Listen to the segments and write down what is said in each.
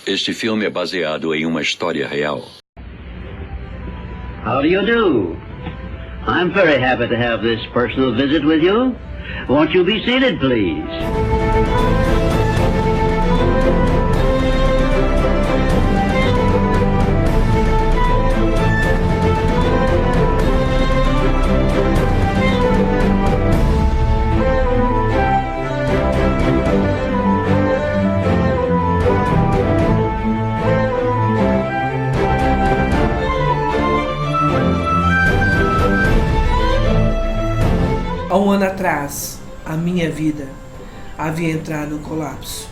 Este filme é baseado em uma história real. How do you do? I'm very happy to have this personal visit with you. Won't you be seated, please? Há um ano atrás, a minha vida havia entrado no colapso.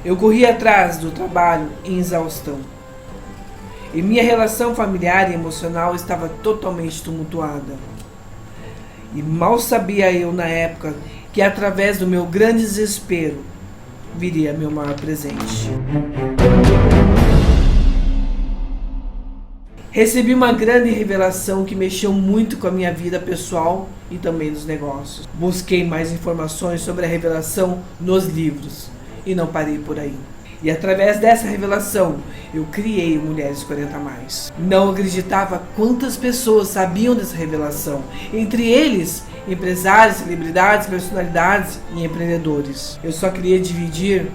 Eu corria atrás do trabalho em exaustão. E minha relação familiar e emocional estava totalmente tumultuada. E mal sabia eu na época que através do meu grande desespero viria meu maior presente. Recebi uma grande revelação que mexeu muito com a minha vida pessoal e também nos negócios. Busquei mais informações sobre a revelação nos livros e não parei por aí. E através dessa revelação, eu criei Mulheres 40+. Não acreditava quantas pessoas sabiam dessa revelação. Entre eles, empresários, celebridades, personalidades e empreendedores. Eu só queria dividir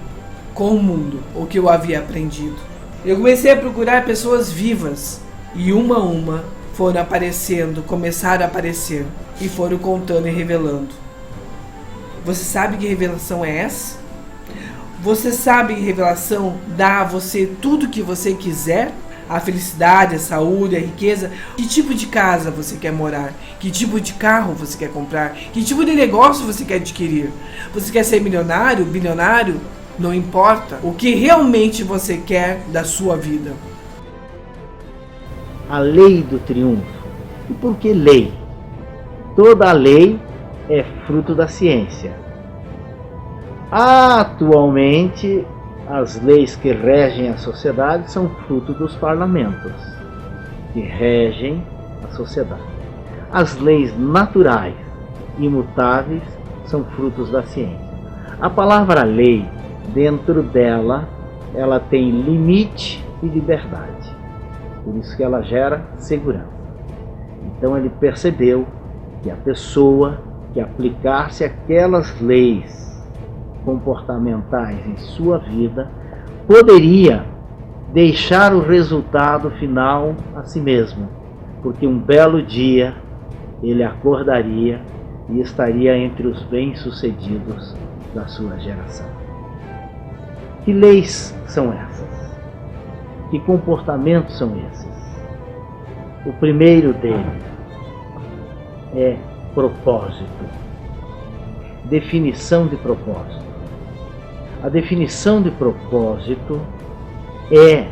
com o mundo o que eu havia aprendido. Eu comecei a procurar pessoas vivas. E uma a uma começaram a aparecer e foram contando e revelando. Você sabe que revelação é essa? Você sabe que revelação dá a você tudo o que você quiser? A felicidade, a saúde, a riqueza. Que tipo de casa você quer morar? Que tipo de carro você quer comprar? Que tipo de negócio você quer adquirir? Você quer ser milionário, bilionário? Não importa. O que realmente você quer da sua vida? A lei do triunfo. E por que lei? Toda lei é fruto da ciência. Atualmente, as leis que regem a sociedade são fruto dos parlamentos, que regem a sociedade. As leis naturais, imutáveis, são frutos da ciência. A palavra lei, dentro dela, ela tem limite e liberdade. Por isso que ela gera segurança. Então ele percebeu que a pessoa que aplicasse aquelas leis comportamentais em sua vida poderia deixar o resultado final a si mesmo, porque um belo dia ele acordaria e estaria entre os bem-sucedidos da sua geração. Que leis são essas? Que comportamentos são esses? O primeiro deles é propósito. Definição de propósito. A definição de propósito é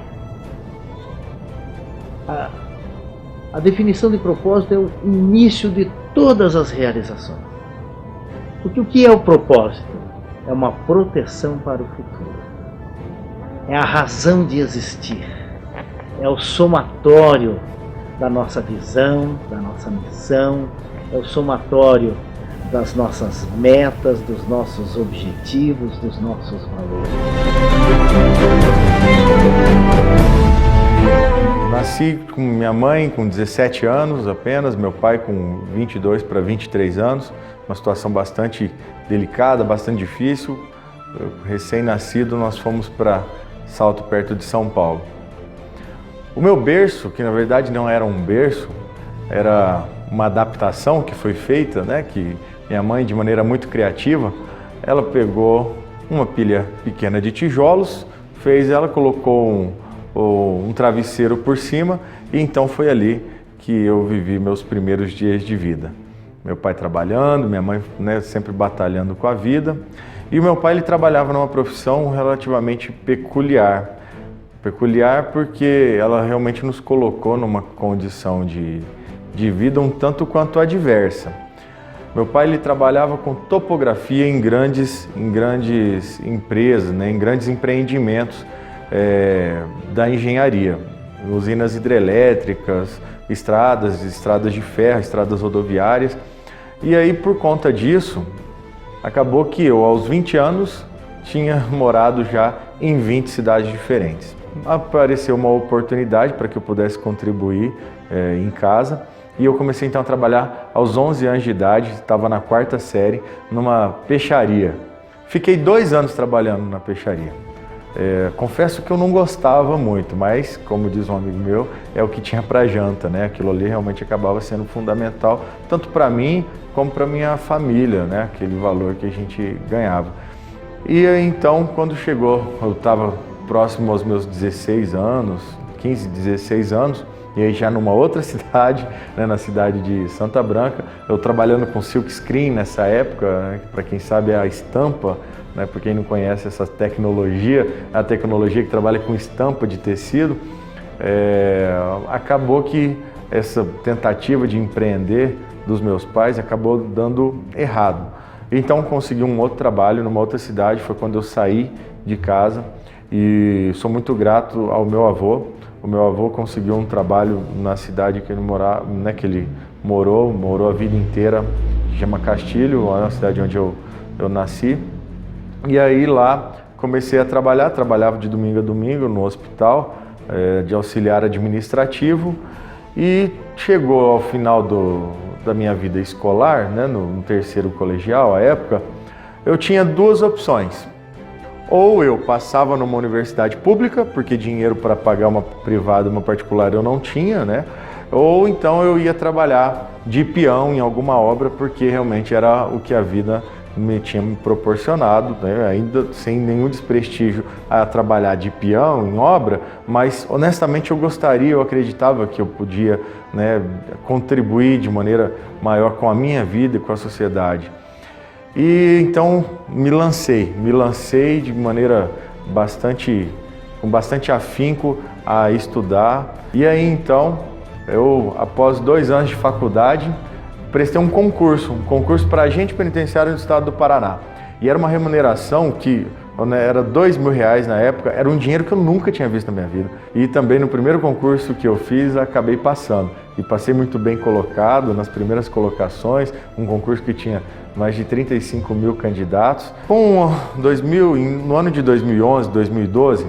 a definição de propósito é o início de todas as realizações. Porque o que é o propósito? É uma proteção para o futuro. É a razão de existir, é o somatório da nossa visão, da nossa missão, é o somatório das nossas metas, dos nossos objetivos, dos nossos valores. Nasci com minha mãe com 17 anos apenas, meu pai com 22 para 23 anos, uma situação bastante delicada, bastante difícil. Recém-nascido, nós fomos para Salto, perto de São Paulo. O meu berço, que na verdade não era um berço, era uma adaptação que foi feita, né? Que minha mãe, de maneira muito criativa, ela pegou uma pilha pequena de tijolos, colocou um travesseiro por cima e então foi ali que eu vivi meus primeiros dias de vida. Meu pai trabalhando, minha mãe, né, sempre batalhando com a vida. E o meu pai ele trabalhava numa profissão relativamente peculiar. Peculiar porque ela realmente nos colocou numa condição de vida um tanto quanto adversa. Meu pai ele trabalhava com topografia em grandes empresas, né, em grandes empreendimentos da engenharia. Usinas hidrelétricas, estradas de ferro, estradas rodoviárias. E aí, por conta disso, acabou que eu, aos 20 anos, tinha morado já em 20 cidades diferentes. Apareceu uma oportunidade para que eu pudesse contribuir em casa e eu comecei então a trabalhar aos 11 anos de idade, estava na 4ª série, numa peixaria. Fiquei 2 anos trabalhando na peixaria. Confesso que eu não gostava muito, mas, como diz um amigo meu, é o que tinha para janta, né? Aquilo ali realmente acabava sendo fundamental, tanto para mim como para minha família, né? Aquele valor que a gente ganhava. E então, quando chegou, eu estava próximo aos meus 16 anos, 15, 16 anos, e aí já numa outra cidade, né, na cidade de Santa Branca, eu trabalhando com silk screen nessa época, né, para quem sabe é a estampa, né, para quem não conhece essa tecnologia, a tecnologia que trabalha com estampa de tecido, acabou que essa tentativa de empreender dos meus pais acabou dando errado. Então consegui um outro trabalho numa outra cidade, foi quando eu saí de casa e sou muito grato ao meu avô. O meu avô conseguiu um trabalho na cidade que ele morava, né, que ele morou a vida inteira, que chama Castilho, a cidade onde eu nasci. E aí lá comecei a trabalhava de domingo a domingo no hospital, de auxiliar administrativo, e chegou ao final da minha vida escolar, né, no 3º colegial, à época, eu tinha 2 opções. Ou eu passava numa universidade pública, porque dinheiro para pagar uma privada, uma particular eu não tinha, né? Ou então eu ia trabalhar de peão em alguma obra, porque realmente era o que a vida me tinha me proporcionado, né? Ainda sem nenhum desprestígio a trabalhar de peão em obra, mas honestamente eu acreditava que eu podia, né, contribuir de maneira maior com a minha vida e com a sociedade. E então me lancei de maneira com bastante afinco a estudar. E aí então, eu após 2 anos de faculdade, prestei um concurso para agente penitenciário do estado do Paraná. E era uma remuneração que era R$2.000 na época, era um dinheiro que eu nunca tinha visto na minha vida. E também no primeiro concurso que eu fiz, acabei passando. E passei muito bem colocado, nas primeiras colocações, um concurso que tinha mais de 35 mil candidatos. No ano de 2011, 2012,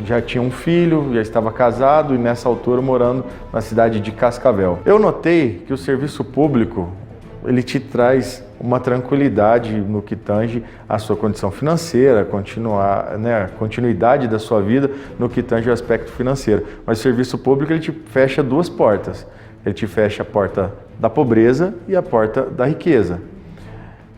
já tinha um filho, já estava casado e nessa altura morando na cidade de Cascavel. Eu notei que o serviço público, ele te traz uma tranquilidade no que tange a sua condição financeira, a continuidade da sua vida no que tange o aspecto financeiro. Mas o serviço público, ele te fecha 2 portas. Ele te fecha a porta da pobreza e a porta da riqueza.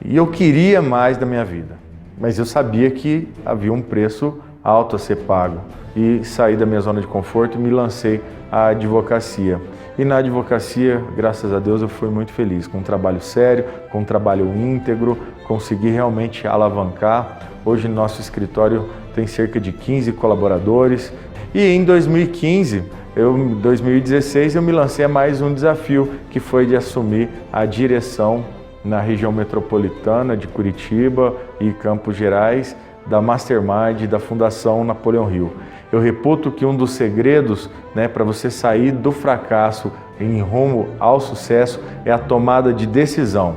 E eu queria mais da minha vida, mas eu sabia que havia um preço alto a ser pago. E saí da minha zona de conforto e me lancei à advocacia. E na advocacia, graças a Deus, eu fui muito feliz, com um trabalho sério, com um trabalho íntegro, consegui realmente alavancar. Hoje nosso escritório tem cerca de 15 colaboradores. E em 2016, eu me lancei a mais um desafio, que foi de assumir a direção na região metropolitana de Curitiba e Campos Gerais, da Mastermind da Fundação Napoleão Hill. Eu reputo que um dos segredos, né, para você sair do fracasso em rumo ao sucesso é a tomada de decisão.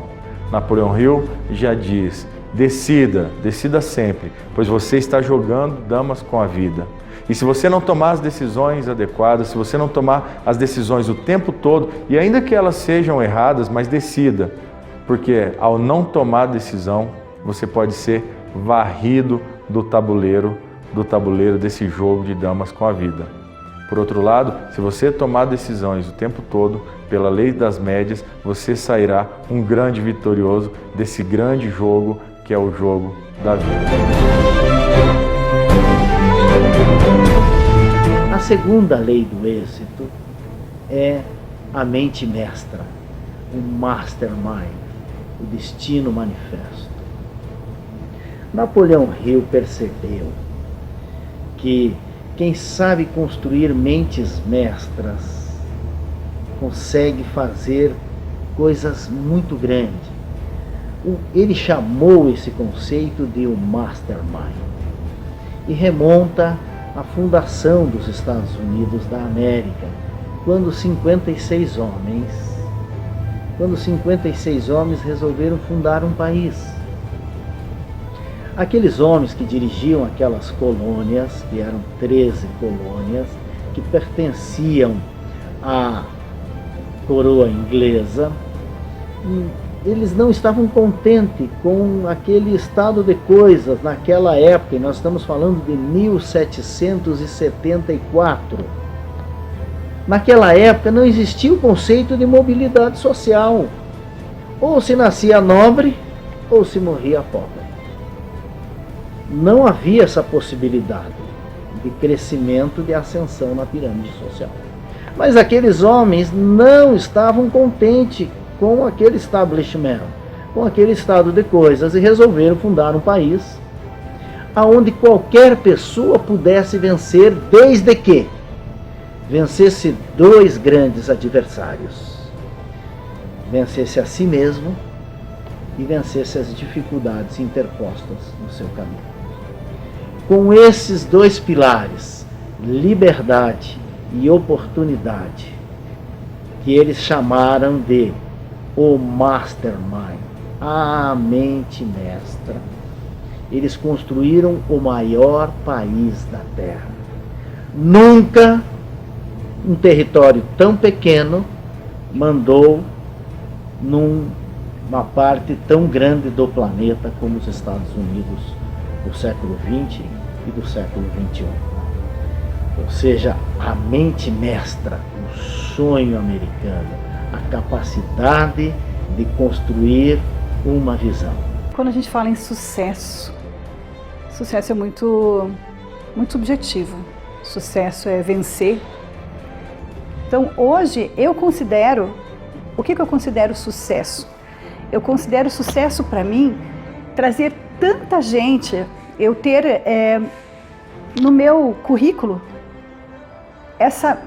Napoleão Hill já diz: decida sempre, pois você está jogando damas com a vida. E se você não tomar as decisões adequadas, se você não tomar as decisões o tempo todo, e ainda que elas sejam erradas, mas decida, porque ao não tomar decisão, você pode ser varrido do tabuleiro desse jogo de damas com a vida. Por outro lado, se você tomar decisões o tempo todo, pela lei das médias, você sairá um grande vitorioso desse grande jogo que é o jogo da vida. A segunda lei do êxito é a mente mestra, o mastermind, o destino manifesto. Napoleão Hill percebeu que quem sabe construir mentes mestras consegue fazer coisas muito grandes. Ele chamou esse conceito de o mastermind e remonta à fundação dos Estados Unidos da América, quando 56 homens resolveram fundar um país. Aqueles homens que dirigiam aquelas colônias, que eram 13 colônias, que pertenciam à coroa inglesa, eles não estavam contentes com aquele estado de coisas naquela época, e nós estamos falando de 1774. Naquela época não existia o conceito de mobilidade social. Ou se nascia nobre, ou se morria pobre. Não havia essa possibilidade de crescimento, de ascensão na pirâmide social. Mas aqueles homens não estavam contentes com aquele establishment, com aquele estado de coisas, e resolveram fundar um país onde qualquer pessoa pudesse vencer, desde que vencesse dois grandes adversários: vencesse a si mesmo e vencesse as dificuldades interpostas no seu caminho. Com esses dois pilares, liberdade e oportunidade, que eles chamaram de o mastermind, a mente mestra, eles construíram o maior país da Terra. Nunca um território tão pequeno mandou numa parte tão grande do planeta como os Estados Unidos do século XX e do século XXI. Ou seja, a mente mestra, o sonho americano, a capacidade de construir uma visão. Quando a gente fala em sucesso é muito subjetivo. Sucesso é vencer. Então, hoje, o que eu considero sucesso? Eu considero sucesso para mim trazer tanta gente, eu ter no meu currículo essa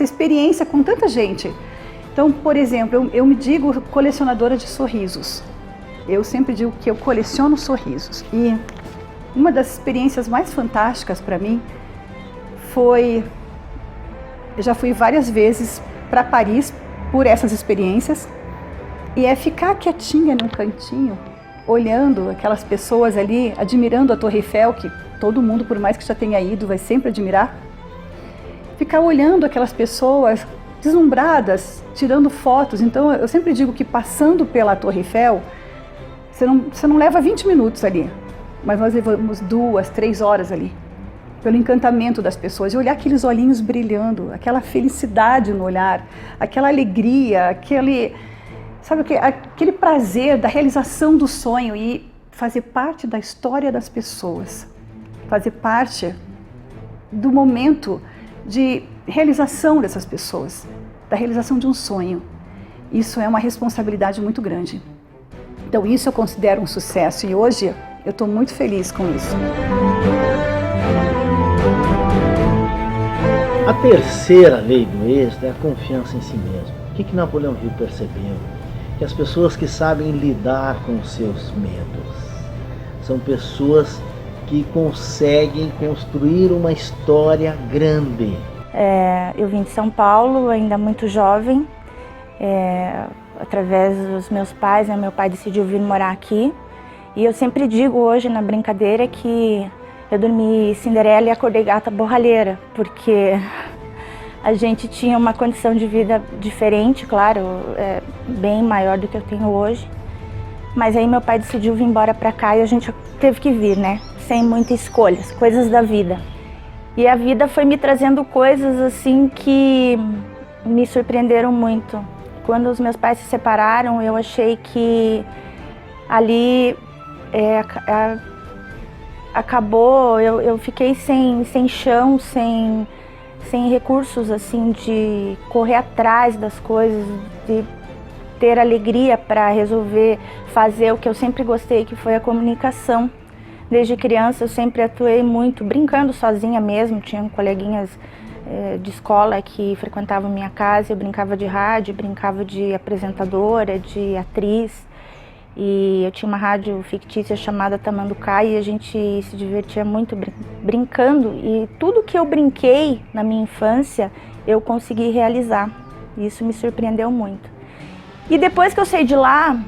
experiência com tanta gente. Então, por exemplo, eu me digo colecionadora de sorrisos. Eu sempre digo que eu coleciono sorrisos. E uma das experiências mais fantásticas para mim foi... Eu já fui várias vezes para Paris por essas experiências. E é ficar quietinha num cantinho, olhando aquelas pessoas ali, admirando a Torre Eiffel, que todo mundo, por mais que já tenha ido, vai sempre admirar. Ficar olhando aquelas pessoas deslumbradas, tirando fotos. Então, eu sempre digo que passando pela Torre Eiffel, você não leva 20 minutos ali, mas nós levamos 2, 3 horas ali, pelo encantamento das pessoas, e olhar aqueles olhinhos brilhando, aquela felicidade no olhar, aquela alegria, aquele prazer da realização do sonho, e fazer parte da história das pessoas, fazer parte do momento de realização dessas pessoas, da realização de um sonho. Isso é uma responsabilidade muito grande. Então isso eu considero um sucesso, e hoje eu estou muito feliz com isso. A terceira lei do êxito é a confiança em si mesmo. O que Napoleão Hill percebeu? Que as pessoas que sabem lidar com os seus medos são pessoas que conseguem construir uma história grande. Eu vim de São Paulo, ainda muito jovem, através dos meus pais, meu pai decidiu vir morar aqui. E eu sempre digo hoje na brincadeira que eu dormi Cinderela e acordei gata borralheira, porque a gente tinha uma condição de vida diferente, claro, bem maior do que eu tenho hoje. Mas aí meu pai decidiu vir embora para cá e a gente teve que vir, né? Sem muitas escolhas, coisas da vida. E a vida foi me trazendo coisas assim que me surpreenderam muito. Quando os meus pais se separaram, eu achei que ali acabou, eu fiquei sem chão, sem recursos assim de correr atrás das coisas, de ter alegria para resolver fazer o que eu sempre gostei, que foi a comunicação. Desde criança eu sempre atuei muito, brincando sozinha mesmo, tinha coleguinhas de escola que frequentavam minha casa, eu brincava de rádio, brincava de apresentadora, de atriz. E eu tinha uma rádio fictícia chamada Tamanducá e a gente se divertia muito brincando. E tudo que eu brinquei na minha infância, eu consegui realizar. Isso me surpreendeu muito. E depois que eu saí de lá,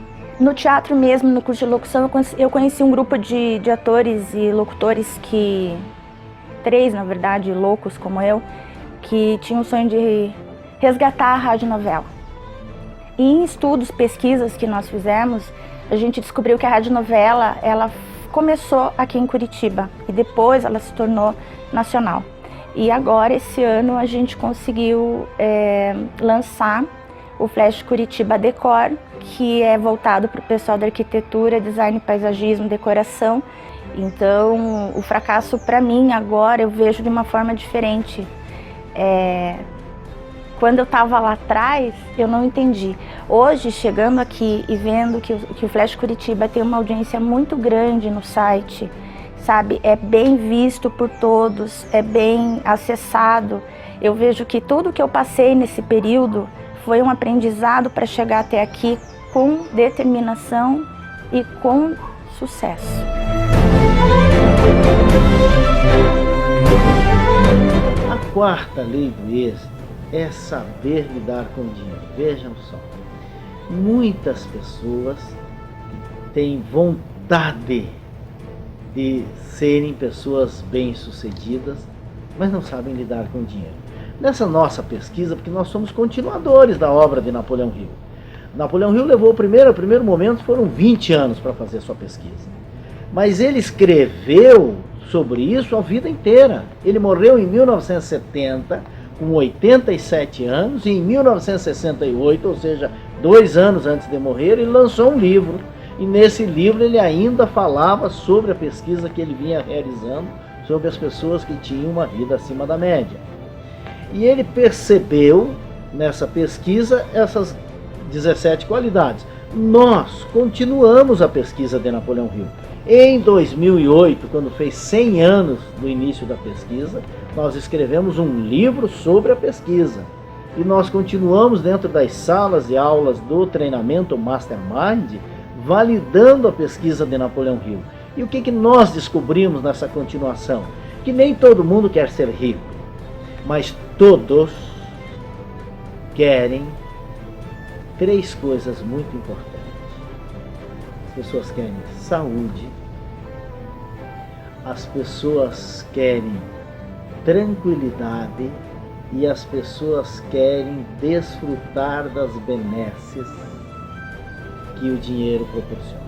No teatro mesmo, no curso de locução, eu conheci um grupo de atores e locutores que, 3 na verdade, loucos como eu, que tinham o sonho de resgatar a radionovela. E em estudos, pesquisas que nós fizemos, a gente descobriu que a radionovela, ela começou aqui em Curitiba e depois ela se tornou nacional. E agora, esse ano, a gente conseguiu lançar o Flash Curitiba Decor, que é voltado para o pessoal da arquitetura, design, paisagismo, decoração. Então, o fracasso, para mim, agora, eu vejo de uma forma diferente. Quando eu estava lá atrás, eu não entendi. Hoje, chegando aqui e vendo que o Flash Curitiba tem uma audiência muito grande no site, sabe? É bem visto por todos, é bem acessado. Eu vejo que tudo que eu passei nesse período foi um aprendizado para chegar até aqui com determinação e com sucesso. A quarta lei do êxito é saber lidar com o dinheiro. Vejam só, muitas pessoas têm vontade de serem pessoas bem-sucedidas, mas não sabem lidar com o dinheiro. Nessa nossa pesquisa, porque nós somos continuadores da obra de Napoleão Hill. Napoleão Hill levou o primeiro momento, foram 20 anos para fazer sua pesquisa. Mas ele escreveu sobre isso a vida inteira. Ele morreu em 1970, com 87 anos, e em 1968, ou seja, 2 anos antes de morrer, ele lançou um livro. E nesse livro ele ainda falava sobre a pesquisa que ele vinha realizando sobre as pessoas que tinham uma vida acima da média. E ele percebeu nessa pesquisa essas 17 qualidades. Nós continuamos a pesquisa de Napoleão Hill. Em 2008, quando fez 100 anos do início da pesquisa, nós escrevemos um livro sobre a pesquisa. E nós continuamos dentro das salas de aulas do treinamento Mastermind, validando a pesquisa de Napoleão Hill. E o que nós descobrimos nessa continuação? Que nem todo mundo quer ser rico, mas todos querem 3 coisas muito importantes. As pessoas querem saúde, as pessoas querem tranquilidade e as pessoas querem desfrutar das benesses que o dinheiro proporciona.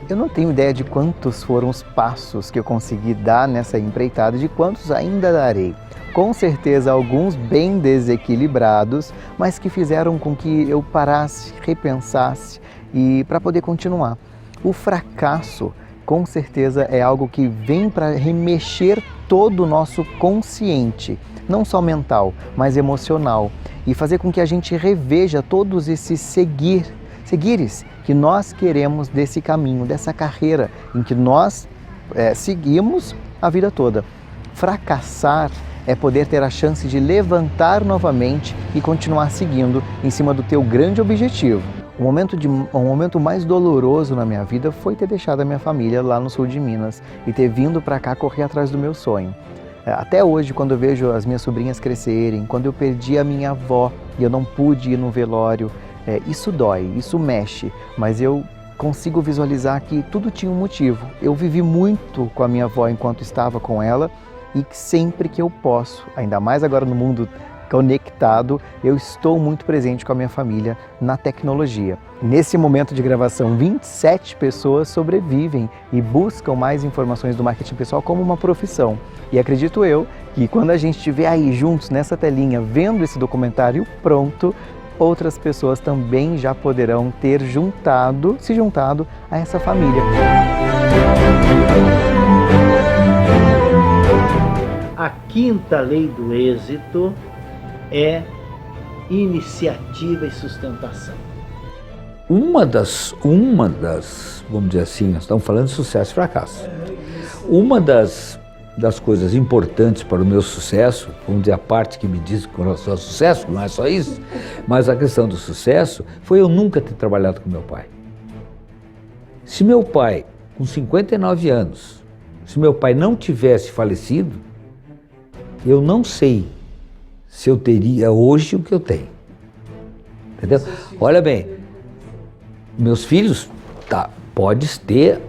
Eu não tenho ideia de quantos foram os passos que eu consegui dar nessa empreitada e de quantos ainda darei. Com certeza alguns bem desequilibrados, mas que fizeram com que eu parasse, repensasse e para poder continuar. O fracasso, com certeza, é algo que vem para remexer todo o nosso consciente, não só mental, mas emocional, e fazer com que a gente reveja todos esses seguires que nós queremos desse caminho, dessa carreira em que nós seguimos a vida toda. Fracassar é poder ter a chance de levantar novamente e continuar seguindo em cima do teu grande objetivo. O momento mais doloroso na minha vida foi ter deixado a minha família lá no sul de Minas e ter vindo para cá correr atrás do meu sonho. Até hoje, quando eu vejo as minhas sobrinhas crescerem, quando eu perdi a minha avó e eu não pude ir no velório, isso dói, isso mexe, mas eu consigo visualizar que tudo tinha um motivo. Eu vivi muito com a minha avó enquanto estava com ela e sempre que eu posso, ainda mais agora no mundo conectado, eu estou muito presente com a minha família na tecnologia. Nesse momento de gravação, 27 pessoas sobrevivem e buscam mais informações do marketing pessoal como uma profissão. E acredito eu que quando a gente estiver aí juntos nessa telinha vendo esse documentário pronto, outras pessoas também já poderão ter se juntado a essa família. A quinta lei do êxito é iniciativa e sustentação. Uma das, vamos dizer assim, nós estamos falando de sucesso e fracasso. Uma das coisas importantes para o meu sucesso, vamos dizer a parte que me diz com relação ao sucesso, não é só isso, mas a questão do sucesso foi eu nunca ter trabalhado com meu pai. Se meu pai, com 59 anos, se meu pai não tivesse falecido, eu não sei se eu teria hoje o que eu tenho. Entendeu? Olha bem, Meus filhos, tá, pode ser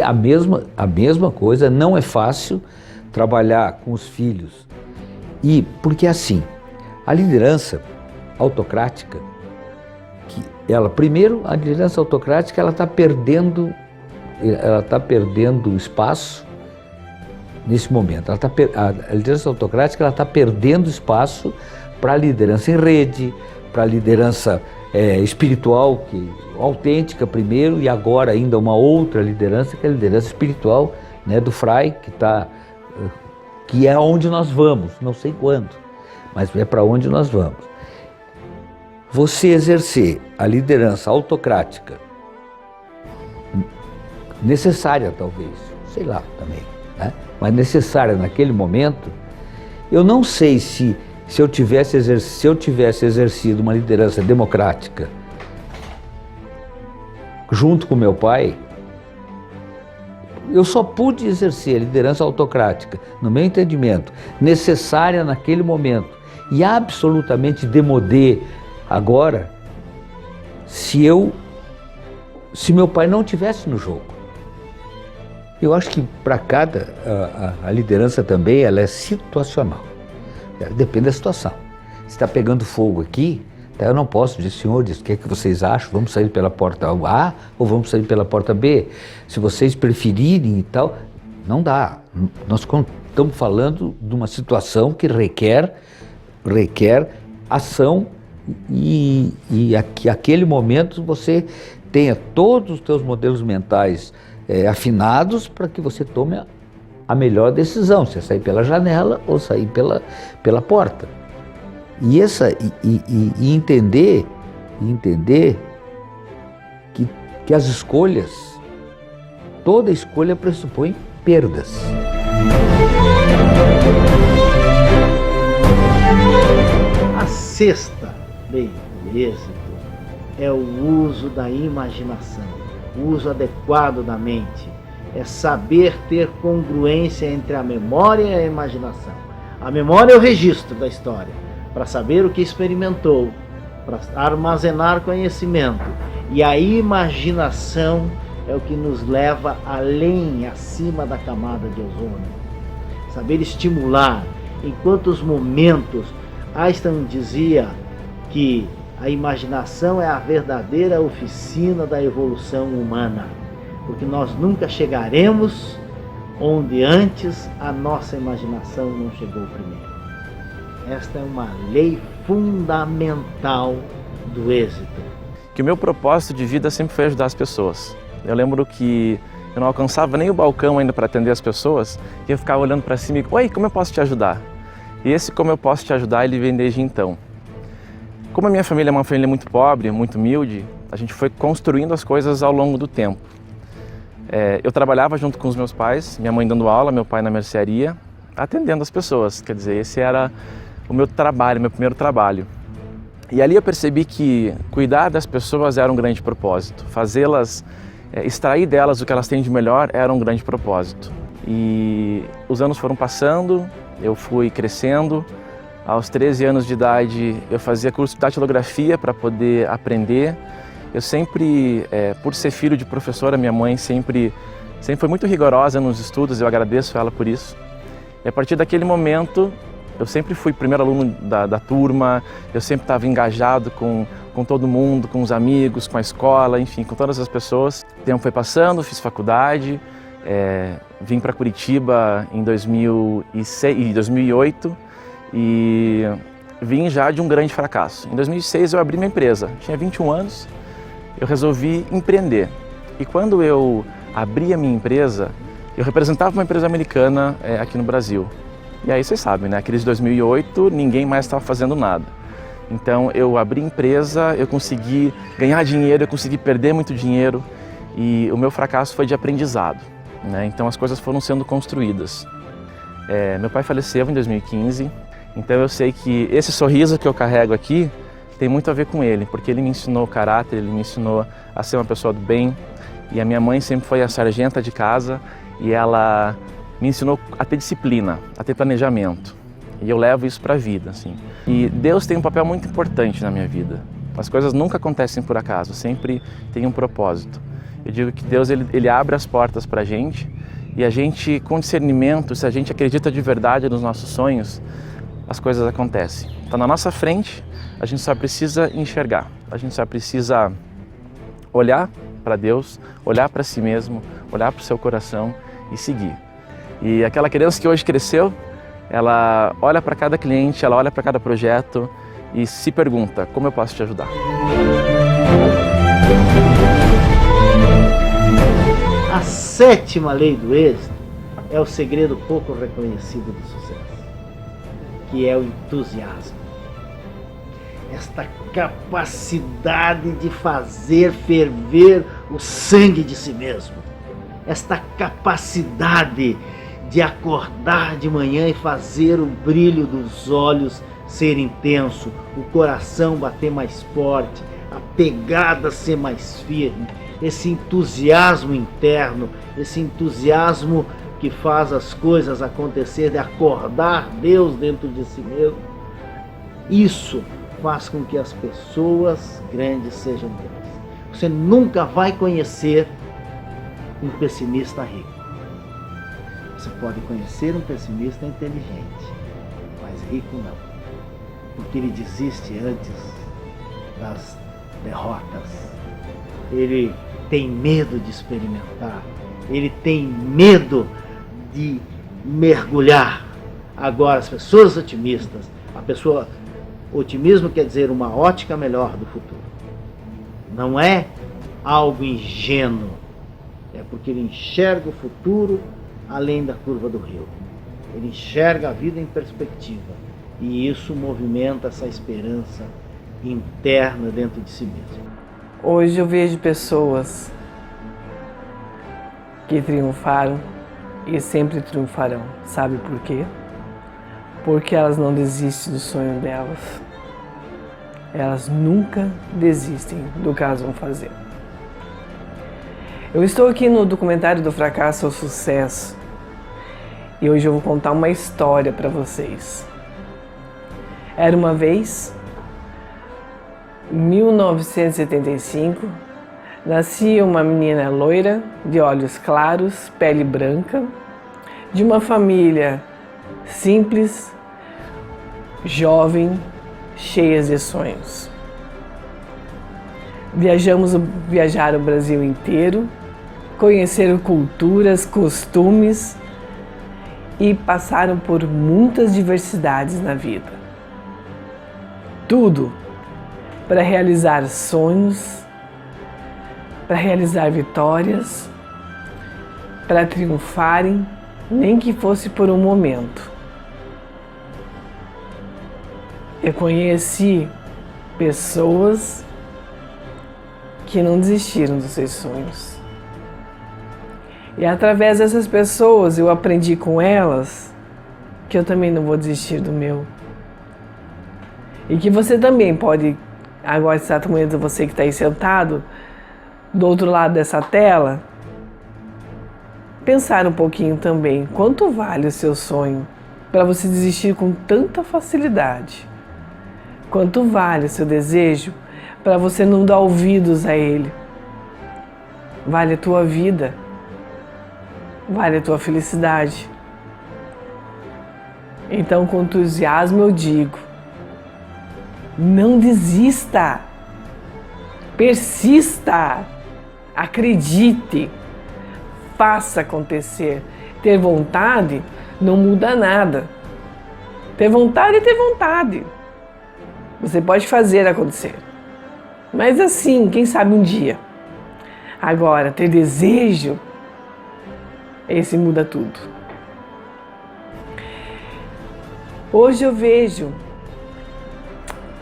a mesma coisa, não é fácil trabalhar com os filhos. E porque assim, a liderança autocrática, a liderança autocrática, ela está perdendo espaço nesse momento. A liderança autocrática, ela está perdendo espaço para a liderança em rede, para a liderança espiritual, autêntica primeiro, e agora ainda uma outra liderança, que é a liderança espiritual, né, do Frei, que é onde nós vamos, não sei quando, mas é para onde nós vamos. Você exercer a liderança autocrática, necessária talvez, sei lá também, né? Mas necessária naquele momento, eu não sei se eu tivesse exercido uma liderança democrática junto com meu pai, eu só pude exercer a liderança autocrática, no meu entendimento, necessária naquele momento e absolutamente démodé agora, se meu pai não tivesse no jogo. Eu acho que para a liderança também, ela é situacional. Depende da situação. Se está pegando fogo aqui, eu não posso dizer, senhores, o que é que vocês acham? Vamos sair pela porta A ou vamos sair pela porta B? Se vocês preferirem e tal, não dá. Nós estamos falando de uma situação que requer ação e aquele momento você tenha todos os teus modelos mentais afinados para que você tome a melhor decisão, se é sair pela janela ou sair pela porta. E entender que as escolhas, toda escolha pressupõe perdas. A sexta lei do êxito é o uso da imaginação, o uso adequado da mente, é saber ter congruência entre a memória e a imaginação. A memória é o registro da história, para saber o que experimentou, para armazenar conhecimento. E a imaginação é o que nos leva além, acima da camada de ozônio. Saber estimular. Em quantos momentos Einstein dizia que a imaginação é a verdadeira oficina da evolução humana, porque nós nunca chegaremos onde antes a nossa imaginação não chegou primeiro. Esta é uma lei fundamental do êxito. Que o meu propósito de vida sempre foi ajudar as pessoas. Eu lembro que eu não alcançava nem o balcão ainda para atender as pessoas, e eu ficava olhando para cima e, oi, como eu posso te ajudar? E esse como eu posso te ajudar, ele vem desde então. Como a minha família é uma família muito pobre, muito humilde, a gente foi construindo as coisas ao longo do tempo. Eu trabalhava junto com os meus pais, minha mãe dando aula, meu pai na mercearia, atendendo as pessoas. Quer dizer, esse era o meu trabalho, meu primeiro trabalho. E ali eu percebi que cuidar das pessoas era um grande propósito. Fazê-las, extrair delas o que elas têm de melhor era um grande propósito. E os anos foram passando, eu fui crescendo. Aos 13 anos de idade eu fazia curso de datilografia para poder aprender. Eu sempre, por ser filho de professora, minha mãe sempre foi muito rigorosa nos estudos, eu agradeço ela por isso. E a partir daquele momento, eu sempre fui primeiro aluno da turma, eu sempre estava engajado com todo mundo, com os amigos, com a escola, enfim, com todas as pessoas. O tempo foi passando, fiz faculdade, vim para Curitiba em 2008 e vim já de um grande fracasso. Em 2006 eu abri minha empresa, tinha 21 anos, eu resolvi empreender. E quando eu abri a minha empresa, eu representava uma empresa americana aqui no Brasil. E aí vocês sabem, né? Aqueles 2008, ninguém mais estava fazendo nada. Então eu abri empresa, eu consegui ganhar dinheiro, eu consegui perder muito dinheiro e o meu fracasso foi de aprendizado, né? Então as coisas foram sendo construídas. Meu pai faleceu em 2015, então eu sei que esse sorriso que eu carrego aqui tem muito a ver com ele, porque ele me ensinou o caráter, ele me ensinou a ser uma pessoa do bem. E a minha mãe sempre foi a sargenta de casa e ela me ensinou a ter disciplina, a ter planejamento. E eu levo isso para a vida, assim. E Deus tem um papel muito importante na minha vida. As coisas nunca acontecem por acaso, sempre tem um propósito. Eu digo que Deus ele abre as portas para a gente e a gente, com discernimento, se a gente acredita de verdade nos nossos sonhos, as coisas acontecem. Está na nossa frente, a gente só precisa enxergar, a gente só precisa olhar para Deus, olhar para si mesmo, olhar para o seu coração e seguir. E aquela criança que hoje cresceu, ela olha para cada cliente, ela olha para cada projeto e se pergunta, como eu posso te ajudar? A 7ª lei do êxito é o segredo pouco reconhecido do sucesso, que é o entusiasmo. Esta capacidade de fazer ferver o sangue de si mesmo. Esta capacidade de acordar de manhã e fazer o brilho dos olhos ser intenso, o coração bater mais forte, a pegada ser mais firme, esse entusiasmo interno, esse entusiasmo que faz as coisas acontecer, de acordar Deus dentro de si mesmo. Isso faz com que as pessoas grandes sejam grandes. Você nunca vai conhecer um pessimista rico. Você pode conhecer um pessimista inteligente, mas rico não, porque ele desiste antes das derrotas. Ele tem medo de experimentar, ele tem medo de mergulhar. Agora, as pessoas otimistas, otimismo quer dizer uma ótica melhor do futuro. Não é algo ingênuo, é porque ele enxerga o futuro além da curva do rio. Ele enxerga a vida em perspectiva e isso movimenta essa esperança interna dentro de si mesmo. Hoje eu vejo pessoas que triunfaram e sempre triunfarão. Sabe por quê? Porque elas não desistem do sonho delas. Elas nunca desistem do que elas vão fazer. Eu estou aqui no documentário do Fracasso ao Sucesso e hoje eu vou contar uma história para vocês. Era uma vez, em 1975, nascia uma menina loira, de olhos claros, pele branca, de uma família simples, jovem, cheia de sonhos. Viajaram o Brasil inteiro, conheceram culturas, costumes e passaram por muitas diversidades na vida. Tudo para realizar sonhos, para realizar vitórias, para triunfarem, nem que fosse por um momento. Eu conheci pessoas que não desistiram dos seus sonhos. E através dessas pessoas eu aprendi com elas que eu também não vou desistir do meu. E que você também pode, agora exato momento, você que está aí sentado, do outro lado dessa tela, pensar um pouquinho também, quanto vale o seu sonho para você desistir com tanta facilidade? Quanto vale o seu desejo para você não dar ouvidos a ele? Vale a tua vida, vale a tua felicidade. Então, com entusiasmo eu digo, não desista, persista, acredite, faça acontecer. Ter vontade não muda nada. Ter vontade é ter vontade. Você pode fazer acontecer. Mas assim, quem sabe um dia. Agora, ter desejo, esse muda tudo. Hoje eu vejo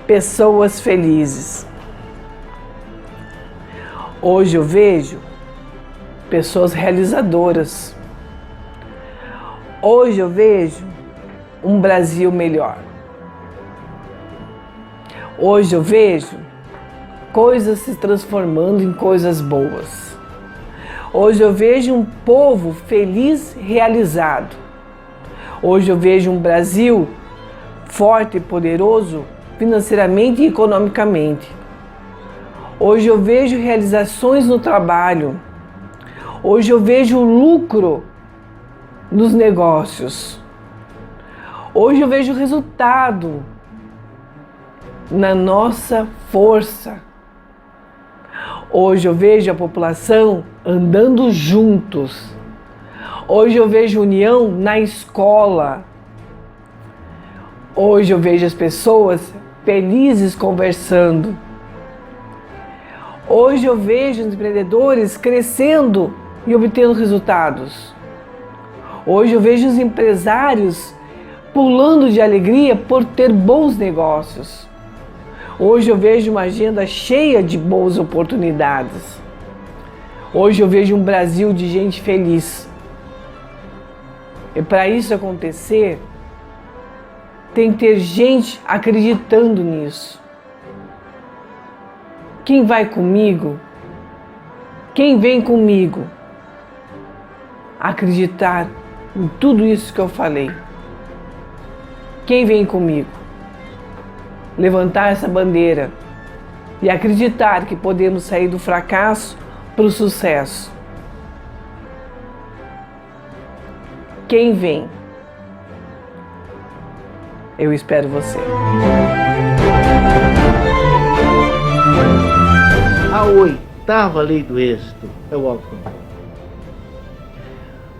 pessoas felizes. Hoje eu vejo pessoas realizadoras. Hoje eu vejo um Brasil melhor. Hoje eu vejo coisas se transformando em coisas boas. Hoje eu vejo um povo feliz, realizado. Hoje eu vejo um Brasil forte e poderoso financeiramente e economicamente. Hoje eu vejo realizações no trabalho. Hoje eu vejo lucro nos negócios. Hoje eu vejo resultado na nossa força. Hoje eu vejo a população andando juntos. Hoje eu vejo união na escola. Hoje eu vejo as pessoas felizes conversando. Hoje eu vejo os empreendedores crescendo e obtendo resultados. Hoje eu vejo os empresários pulando de alegria por ter bons negócios. Hoje eu vejo uma agenda cheia de boas oportunidades. Hoje eu vejo um Brasil de gente feliz. E para isso acontecer, tem que ter gente acreditando nisso. Quem vai comigo? Quem vem comigo? Acreditar em tudo isso que eu falei. Quem vem comigo? Levantar essa bandeira e acreditar que podemos sair do fracasso para o sucesso. Quem vem? Eu espero você. A oitava lei do êxito é o autocontrole.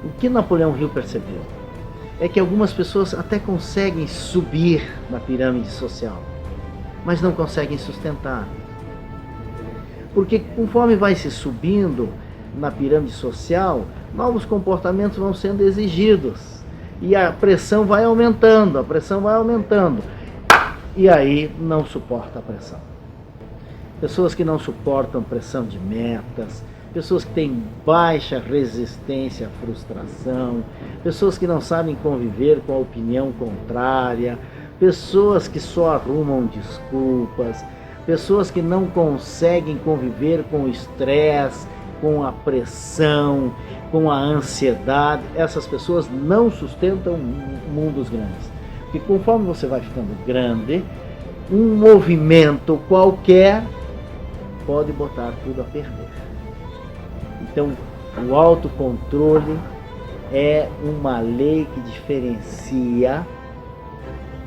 O que Napoleão Hill percebeu é que algumas pessoas até conseguem subir na pirâmide social, mas não conseguem sustentar. Porque conforme vai se subindo na pirâmide social, novos comportamentos vão sendo exigidos. E a pressão vai aumentando, E aí não suporta a pressão. Pessoas que não suportam pressão de metas, pessoas que têm baixa resistência à frustração, pessoas que não sabem conviver com a opinião contrária, pessoas que só arrumam desculpas, pessoas que não conseguem conviver com o estresse, com a pressão, com a ansiedade. Essas pessoas não sustentam mundos grandes. Porque conforme você vai ficando grande, um movimento qualquer pode botar tudo a perder. Então, o autocontrole é uma lei que diferencia,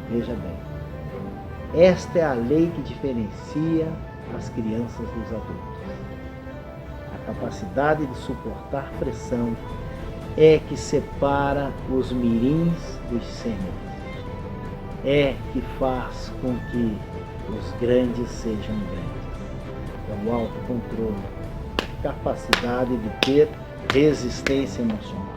veja bem, esta é a lei que diferencia as crianças dos adultos. A capacidade de suportar pressão é que separa os mirins dos sêniores. É que faz com que os grandes sejam grandes. É o autocontrole, capacidade de ter resistência emocional.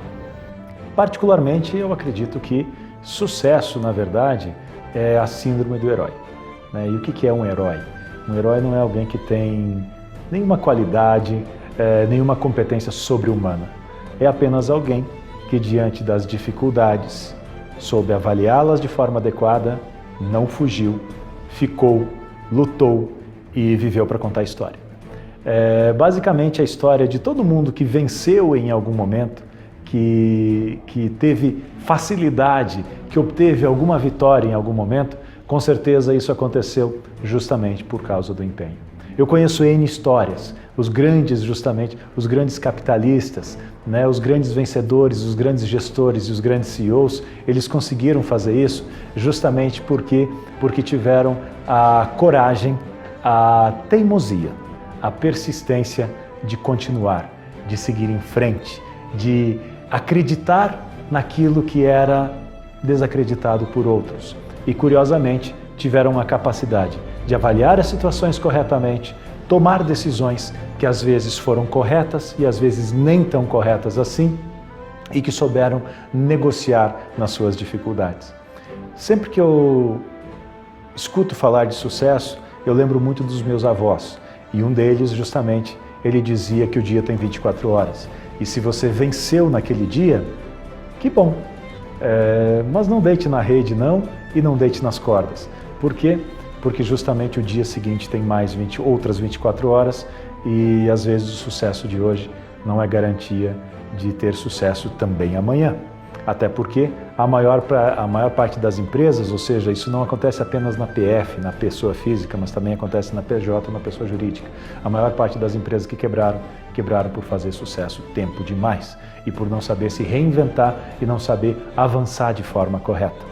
Particularmente, eu acredito que sucesso, na verdade, é a síndrome do herói. E o que é um herói? Um herói não é alguém que tem nenhuma qualidade, nenhuma competência sobre-humana. É apenas alguém que, diante das dificuldades, soube avaliá-las de forma adequada, não fugiu, ficou, lutou e viveu para contar a história. Basicamente a história de todo mundo que venceu em algum momento, que teve facilidade, que obteve alguma vitória em algum momento, com certeza isso aconteceu justamente por causa do empenho. Eu conheço N histórias, os grandes capitalistas, os grandes vencedores, os grandes gestores e os grandes CEOs, eles conseguiram fazer isso justamente porque tiveram a coragem, a teimosia, a persistência de continuar, de seguir em frente, de acreditar naquilo que era desacreditado por outros. E, curiosamente, tiveram a capacidade de avaliar as situações corretamente, tomar decisões que às vezes foram corretas e às vezes nem tão corretas assim, e que souberam negociar nas suas dificuldades. Sempre que eu escuto falar de sucesso, eu lembro muito dos meus avós, e um deles, justamente, ele dizia que o dia tem 24 horas. E se você venceu naquele dia, que bom. Mas não deite na rede, não, e não deite nas cordas. Por quê? Porque justamente o dia seguinte tem mais outras 24 horas e às vezes o sucesso de hoje não é garantia de ter sucesso também amanhã. Até porque a maior parte das empresas, ou seja, isso não acontece apenas na PF, na pessoa física, mas também acontece na PJ, na pessoa jurídica. A maior parte das empresas que quebraram por fazer sucesso tempo demais e por não saber se reinventar e não saber avançar de forma correta.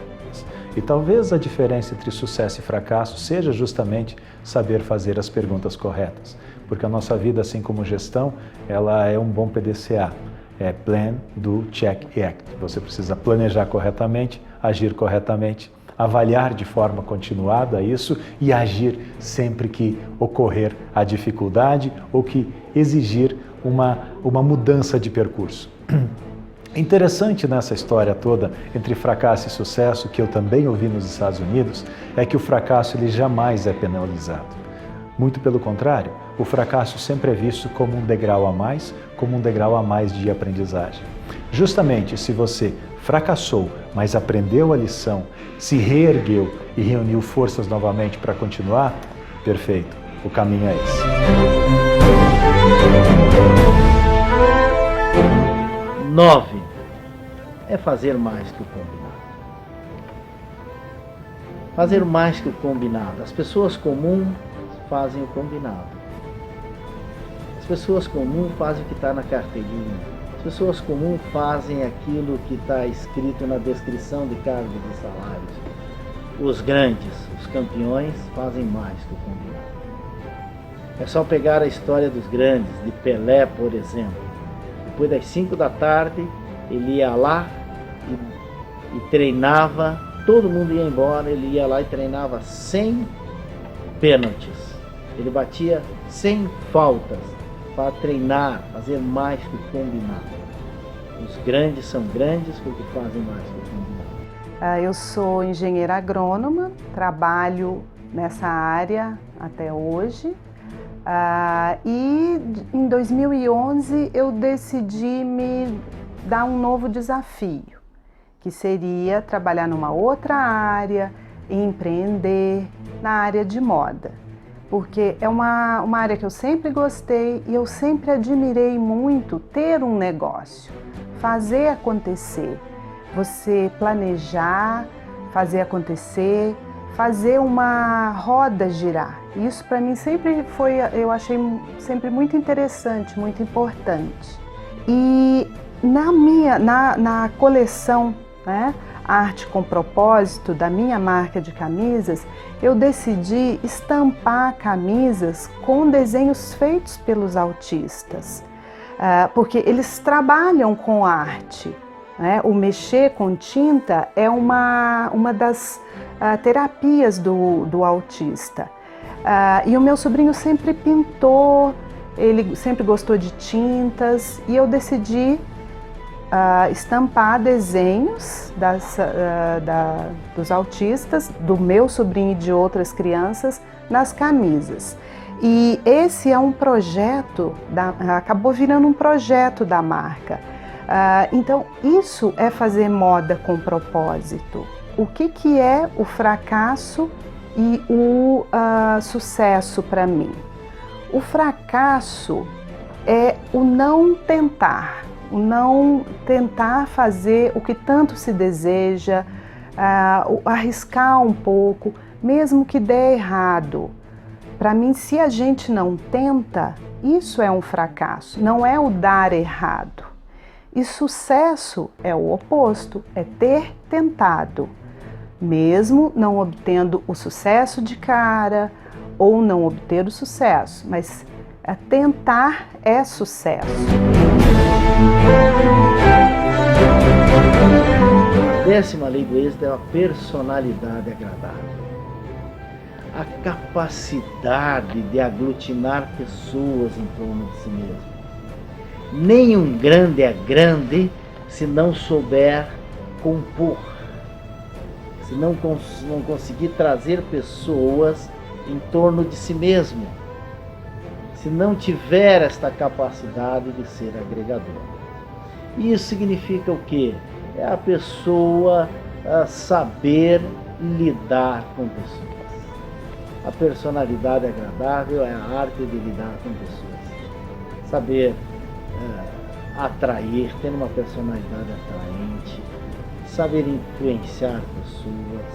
E talvez a diferença entre sucesso e fracasso seja justamente saber fazer as perguntas corretas, porque a nossa vida, assim como gestão, ela é um bom PDCA. É Plan, Do, Check e Act. Você precisa planejar corretamente, agir corretamente, avaliar de forma continuada isso e agir sempre que ocorrer a dificuldade ou que exigir uma mudança de percurso. Interessante nessa história toda entre fracasso e sucesso, que eu também ouvi nos Estados Unidos, é que o fracasso ele jamais é penalizado. Muito pelo contrário, o fracasso sempre é visto como um degrau a mais, de aprendizagem. Justamente se você fracassou, mas aprendeu a lição, se reergueu e reuniu forças novamente para continuar, perfeito, o caminho é esse. 9 é fazer mais que o combinado. Fazer mais que o combinado. As pessoas comuns fazem o combinado. As pessoas comuns fazem o que está na carteirinha. As pessoas comuns fazem aquilo que está escrito na descrição de cargos e salários. Os grandes, os campeões, fazem mais que o combinado. É só pegar a história dos grandes, de Pelé, por exemplo. Depois das 5 da tarde, ele ia lá e treinava, todo mundo ia embora, ele ia lá e treinava 100 pênaltis. Ele batia 100 faltas para treinar, fazer mais que o combinado. Os grandes são grandes porque fazem mais que o combinado. Eu sou engenheira agrônoma, trabalho nessa área até hoje. E em 2011 eu decidi me dar um novo desafio, que seria trabalhar numa outra área, empreender na área de moda. Porque é uma área que eu sempre gostei e eu sempre admirei muito ter um negócio, fazer acontecer, você planejar, fazer acontecer, fazer uma roda girar. Isso para mim sempre foi, eu achei sempre muito interessante, muito importante. E na coleção, né, Arte com Propósito, da minha marca de camisas, eu decidi estampar camisas com desenhos feitos pelos autistas, porque eles trabalham com arte, né? O mexer com tinta é uma das terapias do autista. E o meu sobrinho sempre pintou, ele sempre gostou de tintas, e eu decidi estampar desenhos dos autistas, do meu sobrinho e de outras crianças, nas camisas. E esse é um projeto, acabou virando um projeto da marca. Então, isso é fazer moda com propósito. O que é o fracasso e o sucesso para mim? O fracasso é o não tentar. O não tentar fazer o que tanto se deseja, arriscar um pouco, mesmo que dê errado. Para mim, se a gente não tenta, isso é um fracasso, não é o dar errado. E sucesso é o oposto, é ter tentado, mesmo não obtendo o sucesso de cara ou não obter o sucesso, mas tentar é sucesso. A 10ª lei do êxito é a personalidade agradável. A capacidade de aglutinar pessoas em torno de si mesmo. Nenhum grande é grande se não souber compor, se não conseguir trazer pessoas em torno de si mesmo, se não tiver esta capacidade de ser agregador. Isso significa o quê? É a pessoa saber lidar com pessoas. A personalidade agradável é a arte de lidar com pessoas. Saber atrair, ter uma personalidade atraente, saber influenciar pessoas,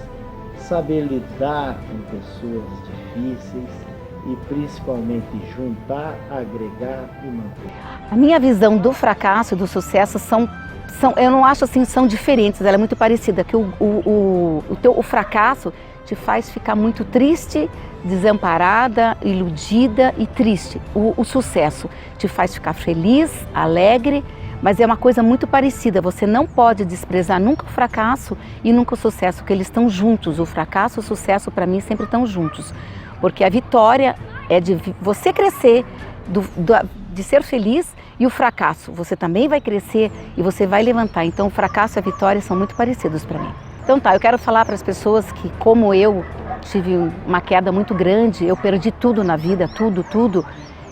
saber lidar com pessoas difíceis e principalmente juntar, agregar e manter. A minha visão do fracasso e do sucesso eu não acho assim, são diferentes, ela é muito parecida, que o fracasso te faz ficar muito triste, desamparada, iludida e triste. O sucesso te faz ficar feliz, alegre, mas é uma coisa muito parecida. Você não pode desprezar nunca o fracasso e nunca o sucesso, porque eles estão juntos. O fracasso e o sucesso, para mim, sempre estão juntos. Porque a vitória é de você crescer, de ser feliz, e o fracasso, você também vai crescer e você vai levantar. Então o fracasso e a vitória são muito parecidos para mim. Então tá, eu quero falar para as pessoas que, como eu, tive uma queda muito grande, eu perdi tudo na vida, tudo.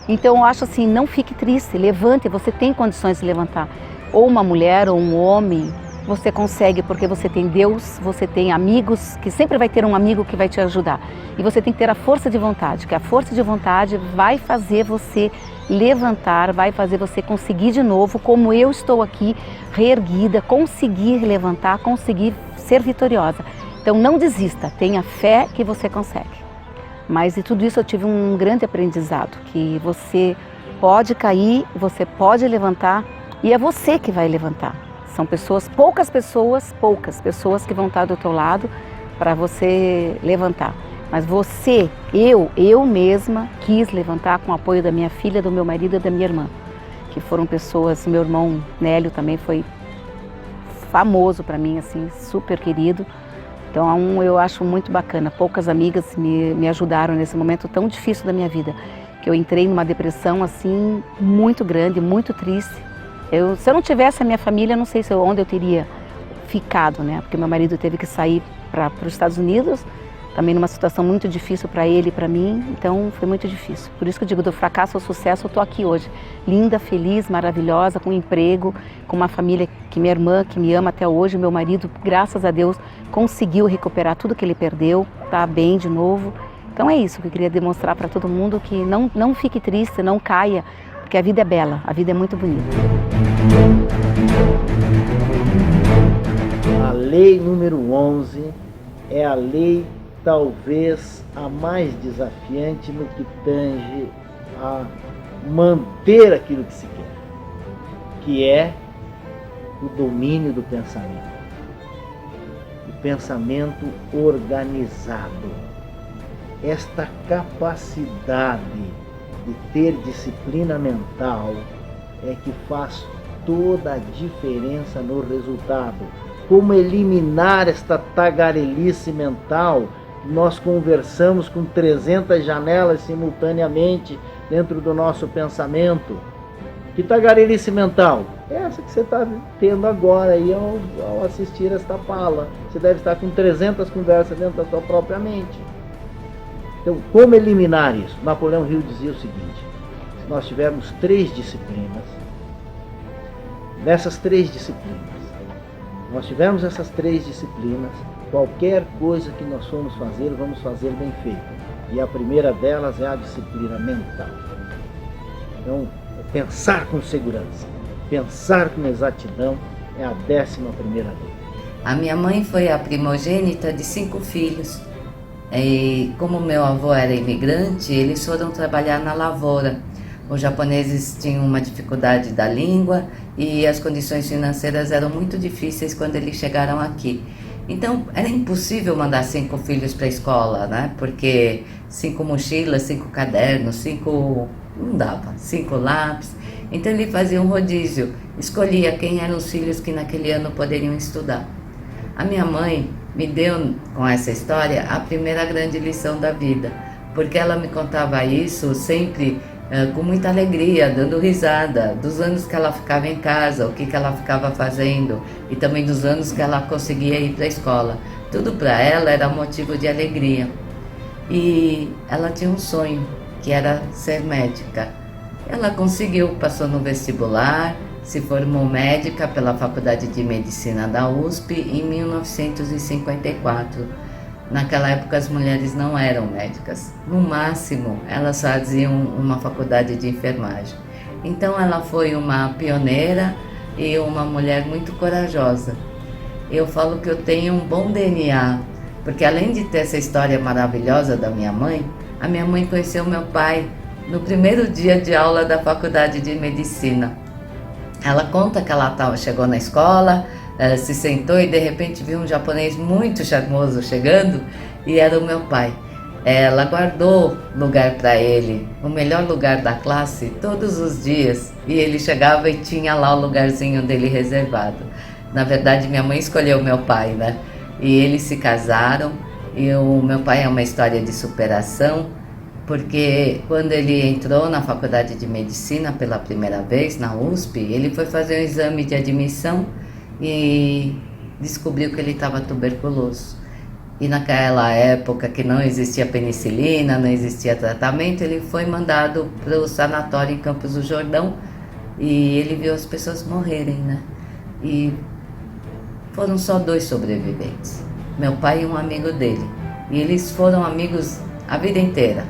Então eu acho assim, não fique triste, levante, você tem condições de levantar. Ou uma mulher ou um homem, você consegue porque você tem Deus, você tem amigos, que sempre vai ter um amigo que vai te ajudar. E você tem que ter a força de vontade, que a força de vontade vai fazer você levantar, vai fazer você conseguir de novo, como eu estou aqui, reerguida, conseguir levantar, conseguir ser vitoriosa. Então não desista, tenha fé que você consegue. Mas de tudo isso eu tive um grande aprendizado, que você pode cair, você pode levantar e é você que vai levantar. São poucas pessoas que vão estar do teu lado para você levantar. Mas você, eu mesma quis levantar com o apoio da minha filha, do meu marido e da minha irmã, que foram pessoas, meu irmão Nélio também foi famoso para mim, assim, super querido. Então eu acho muito bacana. Poucas amigas me ajudaram nesse momento tão difícil da minha vida, que eu entrei numa depressão assim muito grande, muito triste. Se eu não tivesse a minha família, não sei onde eu teria ficado, né? Porque meu marido teve que sair para os Estados Unidos, também numa situação muito difícil para ele e para mim, então foi muito difícil. Por isso que eu digo, do fracasso ao sucesso, eu estou aqui hoje, linda, feliz, maravilhosa, com um emprego, com uma família que minha irmã, que me ama até hoje, meu marido, graças a Deus, conseguiu recuperar tudo que ele perdeu, está bem de novo. Então é isso que eu queria demonstrar para todo mundo, que não fique triste, não caia, porque a vida é bela, a vida é muito bonita. A lei número 11 é a lei talvez a mais desafiante no que tange a manter aquilo que se quer, que é o domínio do pensamento. O pensamento organizado. Esta capacidade de ter disciplina mental é que faz toda a diferença no resultado. Como eliminar esta tagarelice mental? Nós conversamos com 300 janelas simultaneamente dentro do nosso pensamento. Que tagarelice mental? É essa que você está tendo agora aí ao assistir esta fala. Você deve estar com 300 conversas dentro da sua própria mente. Então, como eliminar isso? Napoleão Hill dizia o seguinte: se nós tivermos 3 disciplinas, nessas 3 disciplinas, nós tivermos essas 3 disciplinas, qualquer coisa que nós formos fazer, vamos fazer bem feito. E a primeira delas é a disciplina mental. Então, pensar com segurança, pensar com exatidão é a 11ª lei. A minha mãe foi a primogênita de 5 filhos. E como meu avô era imigrante, eles foram trabalhar na lavoura. Os japoneses tinham uma dificuldade da língua e as condições financeiras eram muito difíceis quando eles chegaram aqui. Então era impossível mandar 5 filhos para a escola, né? Porque 5 mochilas, 5 cadernos, não dava, 5 lápis. Então ele fazia um rodízio, escolhia quem eram os filhos que naquele ano poderiam estudar. A minha mãe me deu, com essa história, a primeira grande lição da vida, porque ela me contava isso sempre com muita alegria, dando risada, dos anos que ela ficava em casa, o que ela ficava fazendo, e também dos anos que ela conseguia ir para a escola. Tudo para ela era motivo de alegria. E ela tinha um sonho, que era ser médica. Ela conseguiu, passou no vestibular, se formou médica pela Faculdade de Medicina da USP em 1954. Naquela época as mulheres não eram médicas. No máximo, elas faziam uma faculdade de enfermagem. Então ela foi uma pioneira e uma mulher muito corajosa. eu falo que eu tenho um bom DNA, porque além de ter essa história maravilhosa da minha mãe, a minha mãe conheceu meu pai no primeiro dia de aula da faculdade de medicina. Ela conta que ela chegou na escola, se sentou e de repente viu um japonês muito charmoso chegando e era o meu pai. Ela guardou lugar para ele, o melhor lugar da classe, todos os dias, e ele chegava e tinha lá o lugarzinho dele reservado. Na verdade, minha mãe escolheu meu pai, né? E eles se casaram, e o meu pai é uma história de superação, porque quando ele entrou na faculdade de medicina pela primeira vez, na USP, ele foi fazer um exame de admissão e descobriu que ele estava tuberculoso. E naquela época que não existia penicilina, não existia tratamento, ele foi mandado para o sanatório em Campos do Jordão e ele viu as pessoas morrerem, né? E foram só 2 sobreviventes, meu pai e um amigo dele. E eles foram amigos a vida inteira,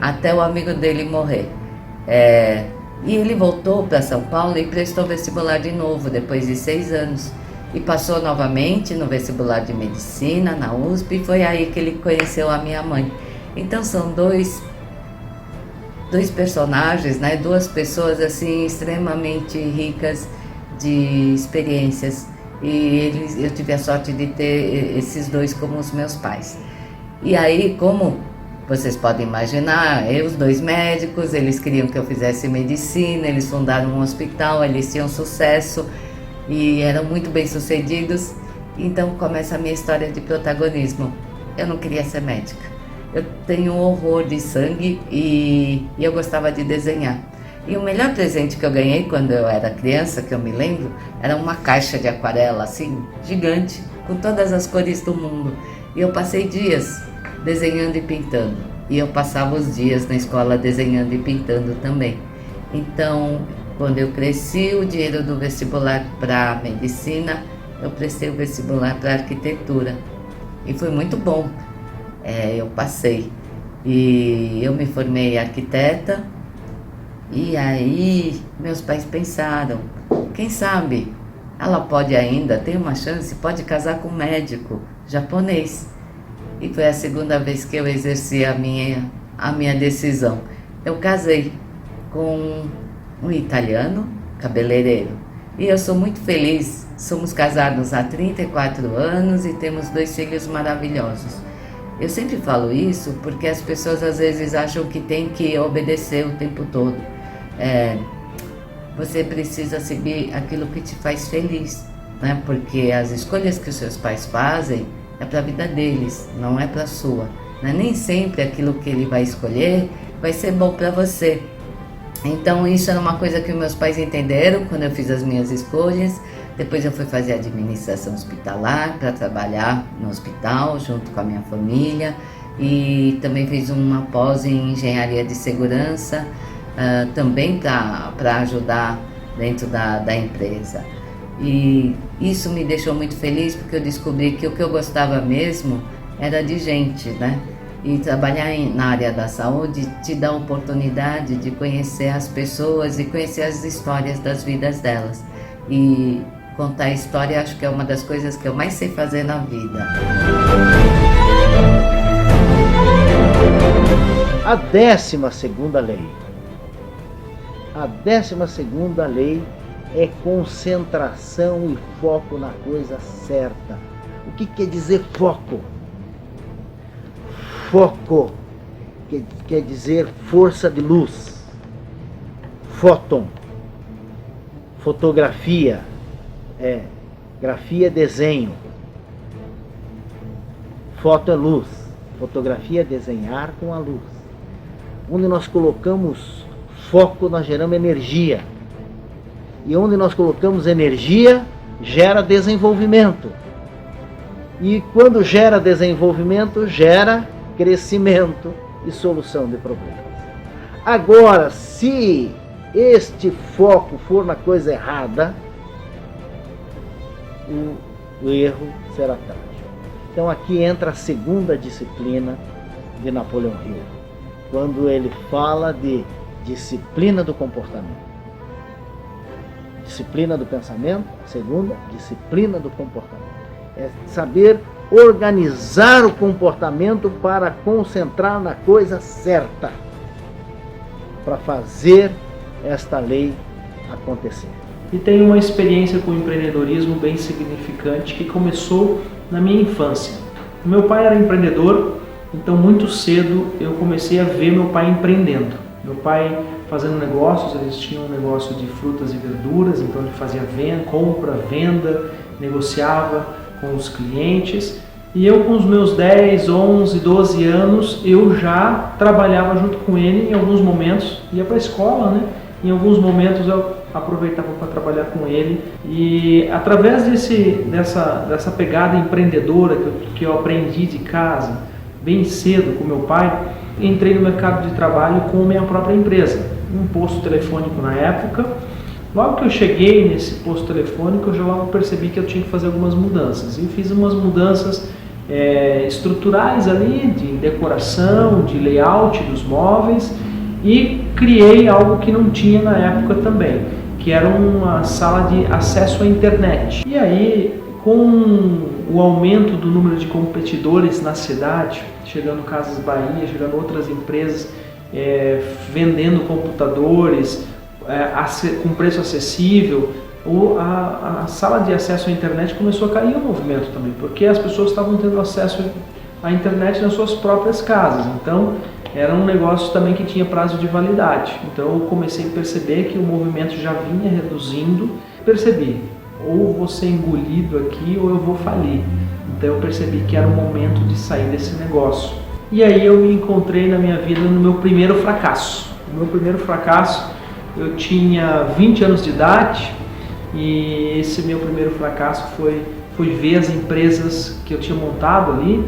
até o amigo dele morrer. E ele voltou para São Paulo e prestou vestibular de novo, depois de 6 anos. E passou novamente no vestibular de medicina, na USP, e foi aí que ele conheceu a minha mãe. Então são dois personagens, né? 2 pessoas assim extremamente ricas de experiências. E eu tive a sorte de ter esses 2 como os meus pais. E aí, como vocês podem imaginar, os 2 médicos, eles queriam que eu fizesse medicina, eles fundaram um hospital, eles tinham sucesso e eram muito bem sucedidos. Então começa a minha história de protagonismo. Eu não queria ser médica. Eu tenho um horror de sangue e eu gostava de desenhar. E o melhor presente que eu ganhei quando eu era criança, que eu me lembro, era uma caixa de aquarela, assim, gigante, com todas as cores do mundo. E eu passei dias desenhando e pintando. E eu passava os dias na escola desenhando e pintando também. Então, quando eu cresci, o dinheiro do vestibular para medicina, eu prestei o vestibular para arquitetura. E foi muito bom. Eu passei. E eu me formei arquiteta. E aí, meus pais pensaram, quem sabe, ela pode ainda, tem uma chance, pode casar com um médico japonês. E foi a segunda vez que eu exerci a minha decisão. Eu casei com um italiano, cabeleireiro. E eu sou muito feliz, somos casados há 34 anos e temos 2 filhos maravilhosos. Eu sempre falo isso porque as pessoas às vezes acham que tem que obedecer o tempo todo. Você precisa seguir aquilo que te faz feliz, né? Porque as escolhas que os seus pais fazem é para a vida deles, não é para a sua. Né? Nem sempre aquilo que ele vai escolher vai ser bom para você. Então isso era uma coisa que meus pais entenderam quando eu fiz as minhas escolhas. Depois eu fui fazer administração hospitalar para trabalhar no hospital junto com a minha família e também fiz uma pós em engenharia de segurança, também para ajudar dentro da empresa. E isso me deixou muito feliz porque eu descobri que o que eu gostava mesmo era de gente, né? E trabalhar na área da saúde te dá a oportunidade de conhecer as pessoas e conhecer as histórias das vidas delas. E contar a história acho que é uma das coisas que eu mais sei fazer na vida. A 12ª lei. A 12ª lei é concentração e foco na coisa certa. O que quer dizer foco? Foco quer dizer força de luz. Fóton, fotografia, grafia é desenho. Foto é luz, fotografia é desenhar com a luz. Onde nós colocamos foco, nós geramos energia. E onde nós colocamos energia, gera desenvolvimento. E quando gera desenvolvimento, gera crescimento e solução de problemas. Agora, se este foco for na coisa errada, o erro será trágico. Então aqui entra a segunda disciplina de Napoleão Hill, quando ele fala de disciplina do comportamento. Disciplina do pensamento, segunda, disciplina do comportamento. É saber organizar o comportamento para concentrar na coisa certa, para fazer esta lei acontecer. E tenho uma experiência com o empreendedorismo bem significante que começou na minha infância. O meu pai era empreendedor, então muito cedo eu comecei a ver meu pai empreendendo. Meu pai fazendo negócios, eles tinham um negócio de frutas e verduras, então ele fazia compra, venda, negociava com os clientes. E eu com os meus 10, 11, 12 anos, eu já trabalhava junto com ele em alguns momentos, ia para a escola, né? Em alguns momentos eu aproveitava para trabalhar com ele e através dessa pegada empreendedora que eu aprendi de casa, bem cedo com meu pai, entrei no mercado de trabalho com minha própria empresa, um posto telefônico na época. Logo que eu cheguei nesse posto telefônico, eu já logo percebi que eu tinha que fazer algumas mudanças. E fiz umas mudanças estruturais ali, de decoração, de layout dos móveis, e criei algo que não tinha na época também, que era uma sala de acesso à internet. E aí, com o aumento do número de competidores na cidade, chegando Casas Bahia, chegando outras empresas vendendo computadores com preço acessível, a sala de acesso à internet começou a cair o movimento também, porque as pessoas estavam tendo acesso à internet nas suas próprias casas. Então, era um negócio também que tinha prazo de validade. Então, eu comecei a perceber que o movimento já vinha reduzindo. Percebi, ou vou ser engolido aqui ou eu vou falir. Então, eu percebi que era o momento de sair desse negócio. E aí eu me encontrei na minha vida no meu primeiro fracasso. O meu primeiro fracasso, eu tinha 20 anos de idade, e esse meu primeiro fracasso foi ver as empresas que eu tinha montado ali,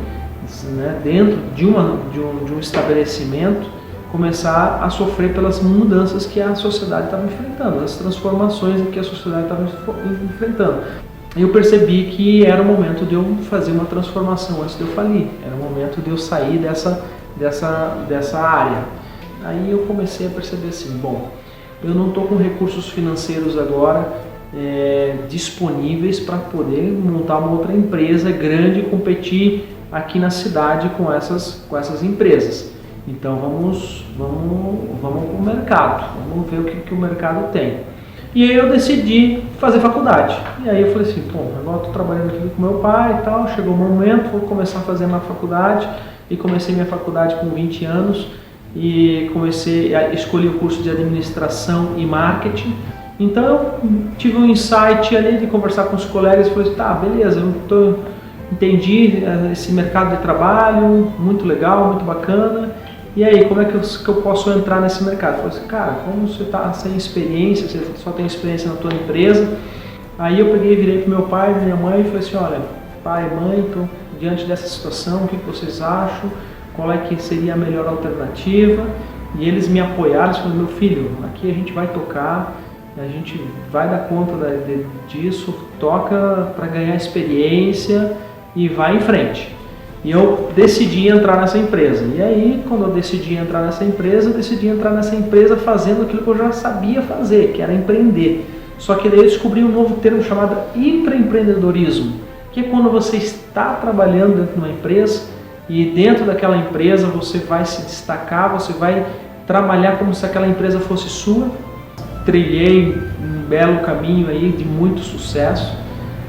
né, dentro de um estabelecimento, começar a sofrer pelas mudanças que a sociedade estava enfrentando, as transformações que a sociedade estava enfrentando. Eu percebi que era o momento de eu fazer uma transformação antes de eu falir, era o momento de eu sair dessa área. Aí eu comecei a perceber assim, bom, eu não estou com recursos financeiros agora disponíveis para poder montar uma outra empresa grande e competir aqui na cidade com essas empresas. Então vamos para o mercado, vamos ver o que o mercado tem. E aí eu decidi fazer faculdade. E aí eu falei assim, bom, agora estou trabalhando aqui com meu pai e tal, chegou o momento, vou começar a fazer uma faculdade. E comecei minha faculdade com 20 anos e escolhi o curso de administração e marketing. Então eu tive um insight ali de conversar com os colegas e falei assim, tá, beleza, entendi esse mercado de trabalho, muito legal, muito bacana. E aí, como é que eu posso entrar nesse mercado? Eu falei assim, cara, como você está sem experiência, você só tem experiência na tua empresa. Aí eu peguei e virei para meu pai e minha mãe e falei assim, olha, pai, mãe, então, diante dessa situação, o que vocês acham? Qual é que seria a melhor alternativa? E eles me apoiaram, eles falaram, meu filho, aqui a gente vai tocar, a gente vai dar conta disso, toca para ganhar experiência e vai em frente. E eu decidi entrar nessa empresa. E aí, quando eu decidi entrar nessa empresa fazendo aquilo que eu já sabia fazer, que era empreender. Só que daí eu descobri um novo termo chamado intraempreendedorismo, que é quando você está trabalhando dentro de uma empresa e dentro daquela empresa você vai se destacar, você vai trabalhar como se aquela empresa fosse sua. Trilhei um belo caminho aí de muito sucesso.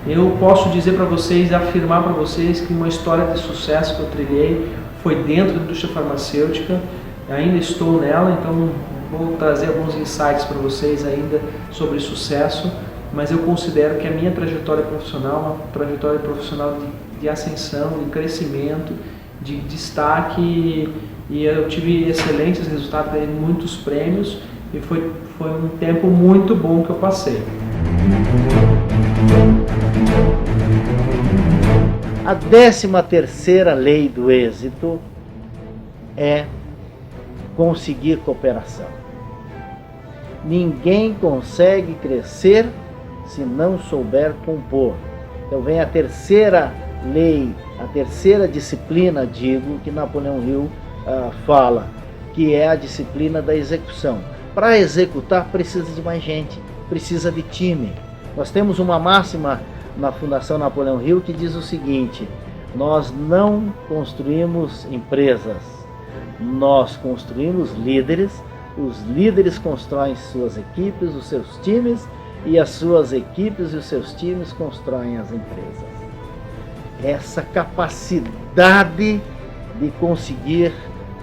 Eu posso dizer para vocês, afirmar para vocês que uma história de sucesso que eu trilhei foi dentro da indústria farmacêutica. Ainda estou nela, então vou trazer alguns insights para vocês ainda sobre sucesso, mas eu considero que a minha trajetória profissional é uma trajetória profissional de ascensão, de crescimento, de destaque, e eu tive excelentes resultados, ganhei muitos prêmios, e foi um tempo muito bom que eu passei. A 13ª lei do êxito é conseguir cooperação. Ninguém consegue crescer se não souber compor. Então vem a terceira lei, a terceira disciplina, digo, que Napoleão Hill fala, que é a disciplina da execução. Para executar precisa de mais gente, precisa de time. Nós temos uma máxima na Fundação Napoleão Hill que diz o seguinte: nós não construímos empresas, nós construímos líderes, os líderes constroem suas equipes, os seus times, e as suas equipes e os seus times constroem as empresas. Essa capacidade de conseguir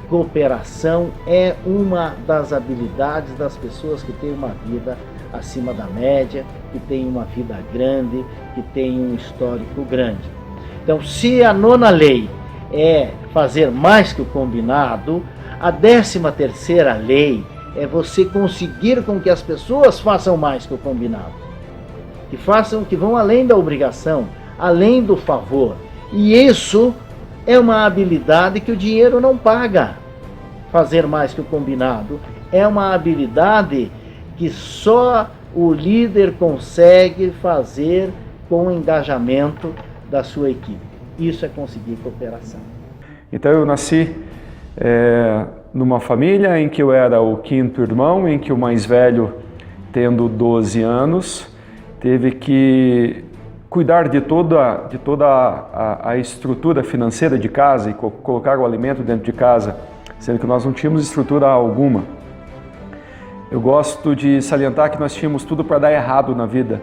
cooperação é uma das habilidades das pessoas que têm uma vida acima da média, que têm uma vida grande, que têm um histórico grande. Então, se a 9ª lei é fazer mais que o combinado, a 13ª lei é você conseguir com que as pessoas façam mais que o combinado, que vão além da obrigação, além do favor. E isso é uma habilidade que o dinheiro não paga. Fazer mais que o combinado é uma habilidade que só o líder consegue fazer com o engajamento da sua equipe. Isso é conseguir cooperação. Então eu nasci numa família em que eu era o 5º irmão, em que o mais velho, tendo 12 anos, teve que cuidar de toda a estrutura financeira de casa e colocar o alimento dentro de casa, sendo que nós não tínhamos estrutura alguma. Eu gosto de salientar que nós tínhamos tudo para dar errado na vida.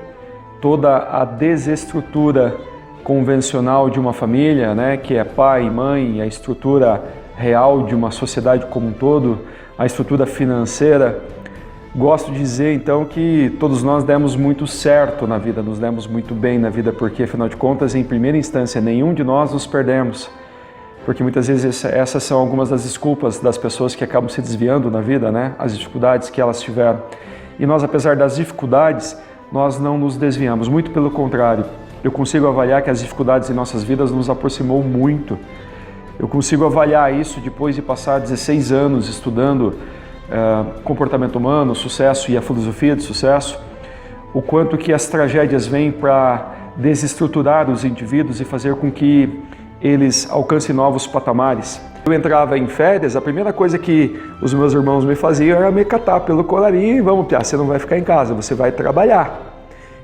Toda a desestrutura convencional de uma família, né, que é pai e mãe, a estrutura real de uma sociedade como um todo, a estrutura financeira. Gosto de dizer então que todos nós demos muito certo na vida, nos demos muito bem na vida, porque afinal de contas, em primeira instância, nenhum de nós nos perdemos. Porque muitas vezes essas são algumas das desculpas das pessoas que acabam se desviando na vida, né? As dificuldades que elas tiveram. E nós, apesar das dificuldades, nós não nos desviamos, muito pelo contrário. Eu consigo avaliar que as dificuldades em nossas vidas nos aproximou muito. Eu consigo avaliar isso depois de passar 16 anos estudando comportamento humano, sucesso e a filosofia de sucesso, o quanto que as tragédias vêm para desestruturar os indivíduos e fazer com que eles alcancem novos patamares. Eu entrava em férias, a primeira coisa que os meus irmãos me faziam era me catar pelo colarinho e vamos, Piá, você não vai ficar em casa, você vai trabalhar.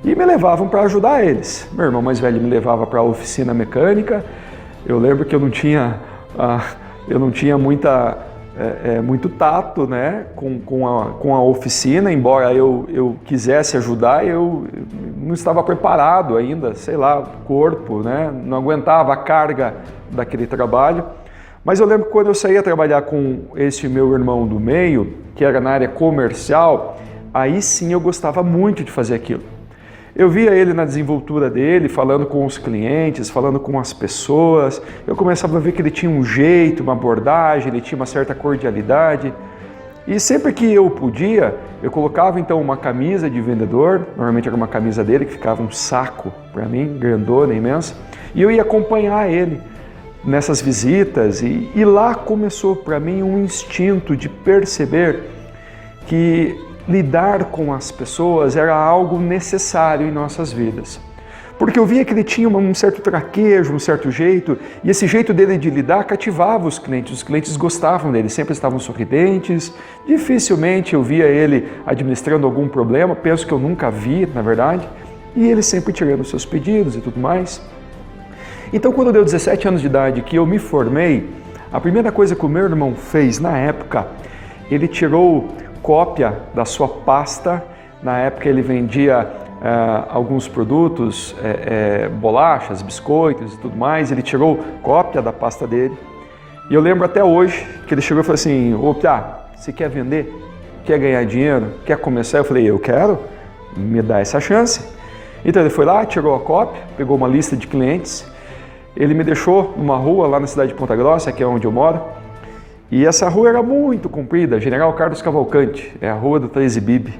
E me levavam para ajudar eles. Meu irmão mais velho me levava para a oficina mecânica. Eu lembro que eu não tinha muito tato, né, com a oficina, embora eu quisesse ajudar, eu não estava preparado ainda, sei lá, o corpo, né, não aguentava a carga daquele trabalho. Mas eu lembro que quando eu saía trabalhar com esse meu irmão do meio, que era na área comercial, aí sim eu gostava muito de fazer aquilo. Eu via ele na desenvoltura dele, falando com os clientes, falando com as pessoas. Eu começava a ver que ele tinha um jeito, uma abordagem, ele tinha uma certa cordialidade. E sempre que eu podia, eu colocava então uma camisa de vendedor, normalmente era uma camisa dele que ficava um saco para mim, grandona, imensa, e eu ia acompanhar ele nessas visitas e lá começou para mim um instinto de perceber que lidar com as pessoas era algo necessário em nossas vidas. Porque eu via que ele tinha um certo traquejo, um certo jeito, e esse jeito dele de lidar cativava os clientes gostavam dele, sempre estavam sorridentes, dificilmente eu via ele administrando algum problema, penso que eu nunca vi, na verdade, e ele sempre tirando os seus pedidos e tudo mais. Então, quando deu 17 anos de idade que eu me formei, a primeira coisa que o meu irmão fez na época, ele tirou cópia da sua pasta. Na época ele vendia alguns produtos, bolachas, biscoitos e tudo mais. Ele tirou cópia da pasta dele. E eu lembro até hoje que ele chegou e falou assim: ô Piá, você quer vender? Quer ganhar dinheiro? Quer começar? Eu falei: eu quero, me dá essa chance. Então ele foi lá, tirou a cópia, pegou uma lista de clientes. Ele me deixou numa rua lá na cidade de Ponta Grossa, que é onde eu moro. E essa rua era muito comprida, General Carlos Cavalcante, é a rua do 13 Bib.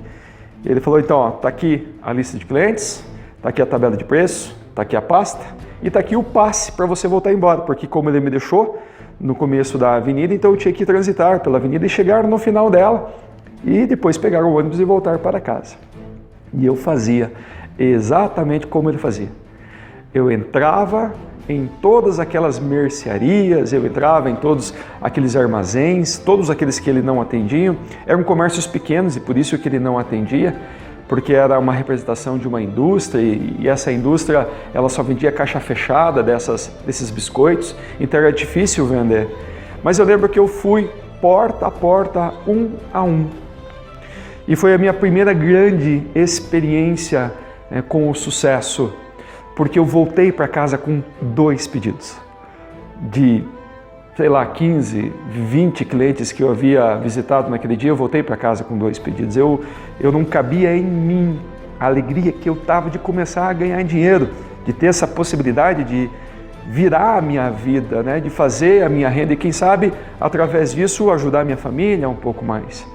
Ele falou: então, ó, tá aqui a lista de clientes, tá aqui a tabela de preço, tá aqui a pasta e tá aqui o passe para você voltar embora, porque como ele me deixou no começo da avenida, então eu tinha que transitar pela avenida e chegar no final dela e depois pegar o ônibus e voltar para casa. E eu fazia exatamente como ele fazia. Eu entrava em todas aquelas mercearias, eu entrava em todos aqueles armazéns, todos aqueles que ele não atendia. Eram comércios pequenos e por isso que ele não atendia, porque era uma representação de uma indústria e essa indústria ela só vendia caixa fechada desses biscoitos, então era difícil vender. Mas eu lembro que eu fui porta a porta, um a um. E foi a minha primeira grande experiência com o sucesso, porque eu voltei para casa com 2 pedidos. De, sei lá, 15, 20 clientes que eu havia visitado naquele dia, eu voltei para casa com 2 pedidos. Eu não cabia em mim a alegria que eu estava de começar a ganhar dinheiro, de ter essa possibilidade de virar a minha vida, né? De fazer a minha renda e quem sabe, através disso, ajudar a minha família um pouco mais.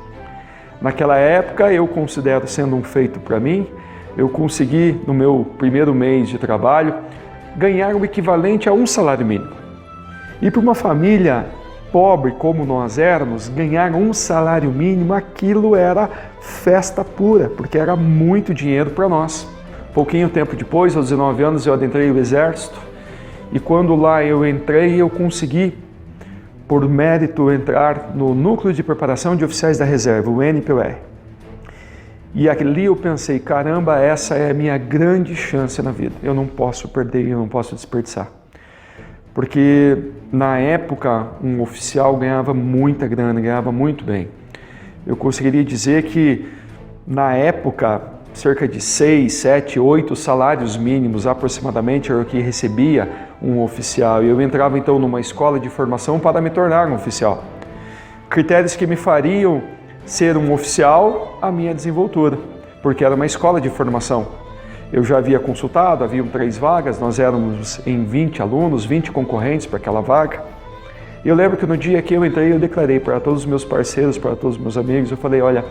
Naquela época, eu considero sendo um feito para mim, eu consegui, no meu primeiro mês de trabalho, ganhar o equivalente a 1 salário mínimo. E para uma família pobre como nós éramos, ganhar 1 salário mínimo, aquilo era festa pura, porque era muito dinheiro para nós. Pouquinho tempo depois, aos 19 anos, eu adentrei o exército, e quando lá eu entrei, eu consegui, por mérito, entrar no Núcleo de Preparação de Oficiais da Reserva, o NPOR. E ali eu pensei, caramba, essa é a minha grande chance na vida. Eu não posso perder, eu não posso desperdiçar. Porque na época, um oficial ganhava muita grana, ganhava muito bem. Eu conseguiria dizer que na época, cerca de 6, 7, 8 salários mínimos aproximadamente era o que recebia um oficial. E eu entrava então numa escola de formação para me tornar um oficial. Critérios que me fariam ser um oficial, a minha desenvoltura, porque era uma escola de formação. Eu já havia consultado, haviam 3 vagas, nós éramos em 20 alunos, 20 concorrentes para aquela vaga. E eu lembro que no dia que eu entrei, eu declarei para todos os meus parceiros, para todos os meus amigos, eu falei, olha,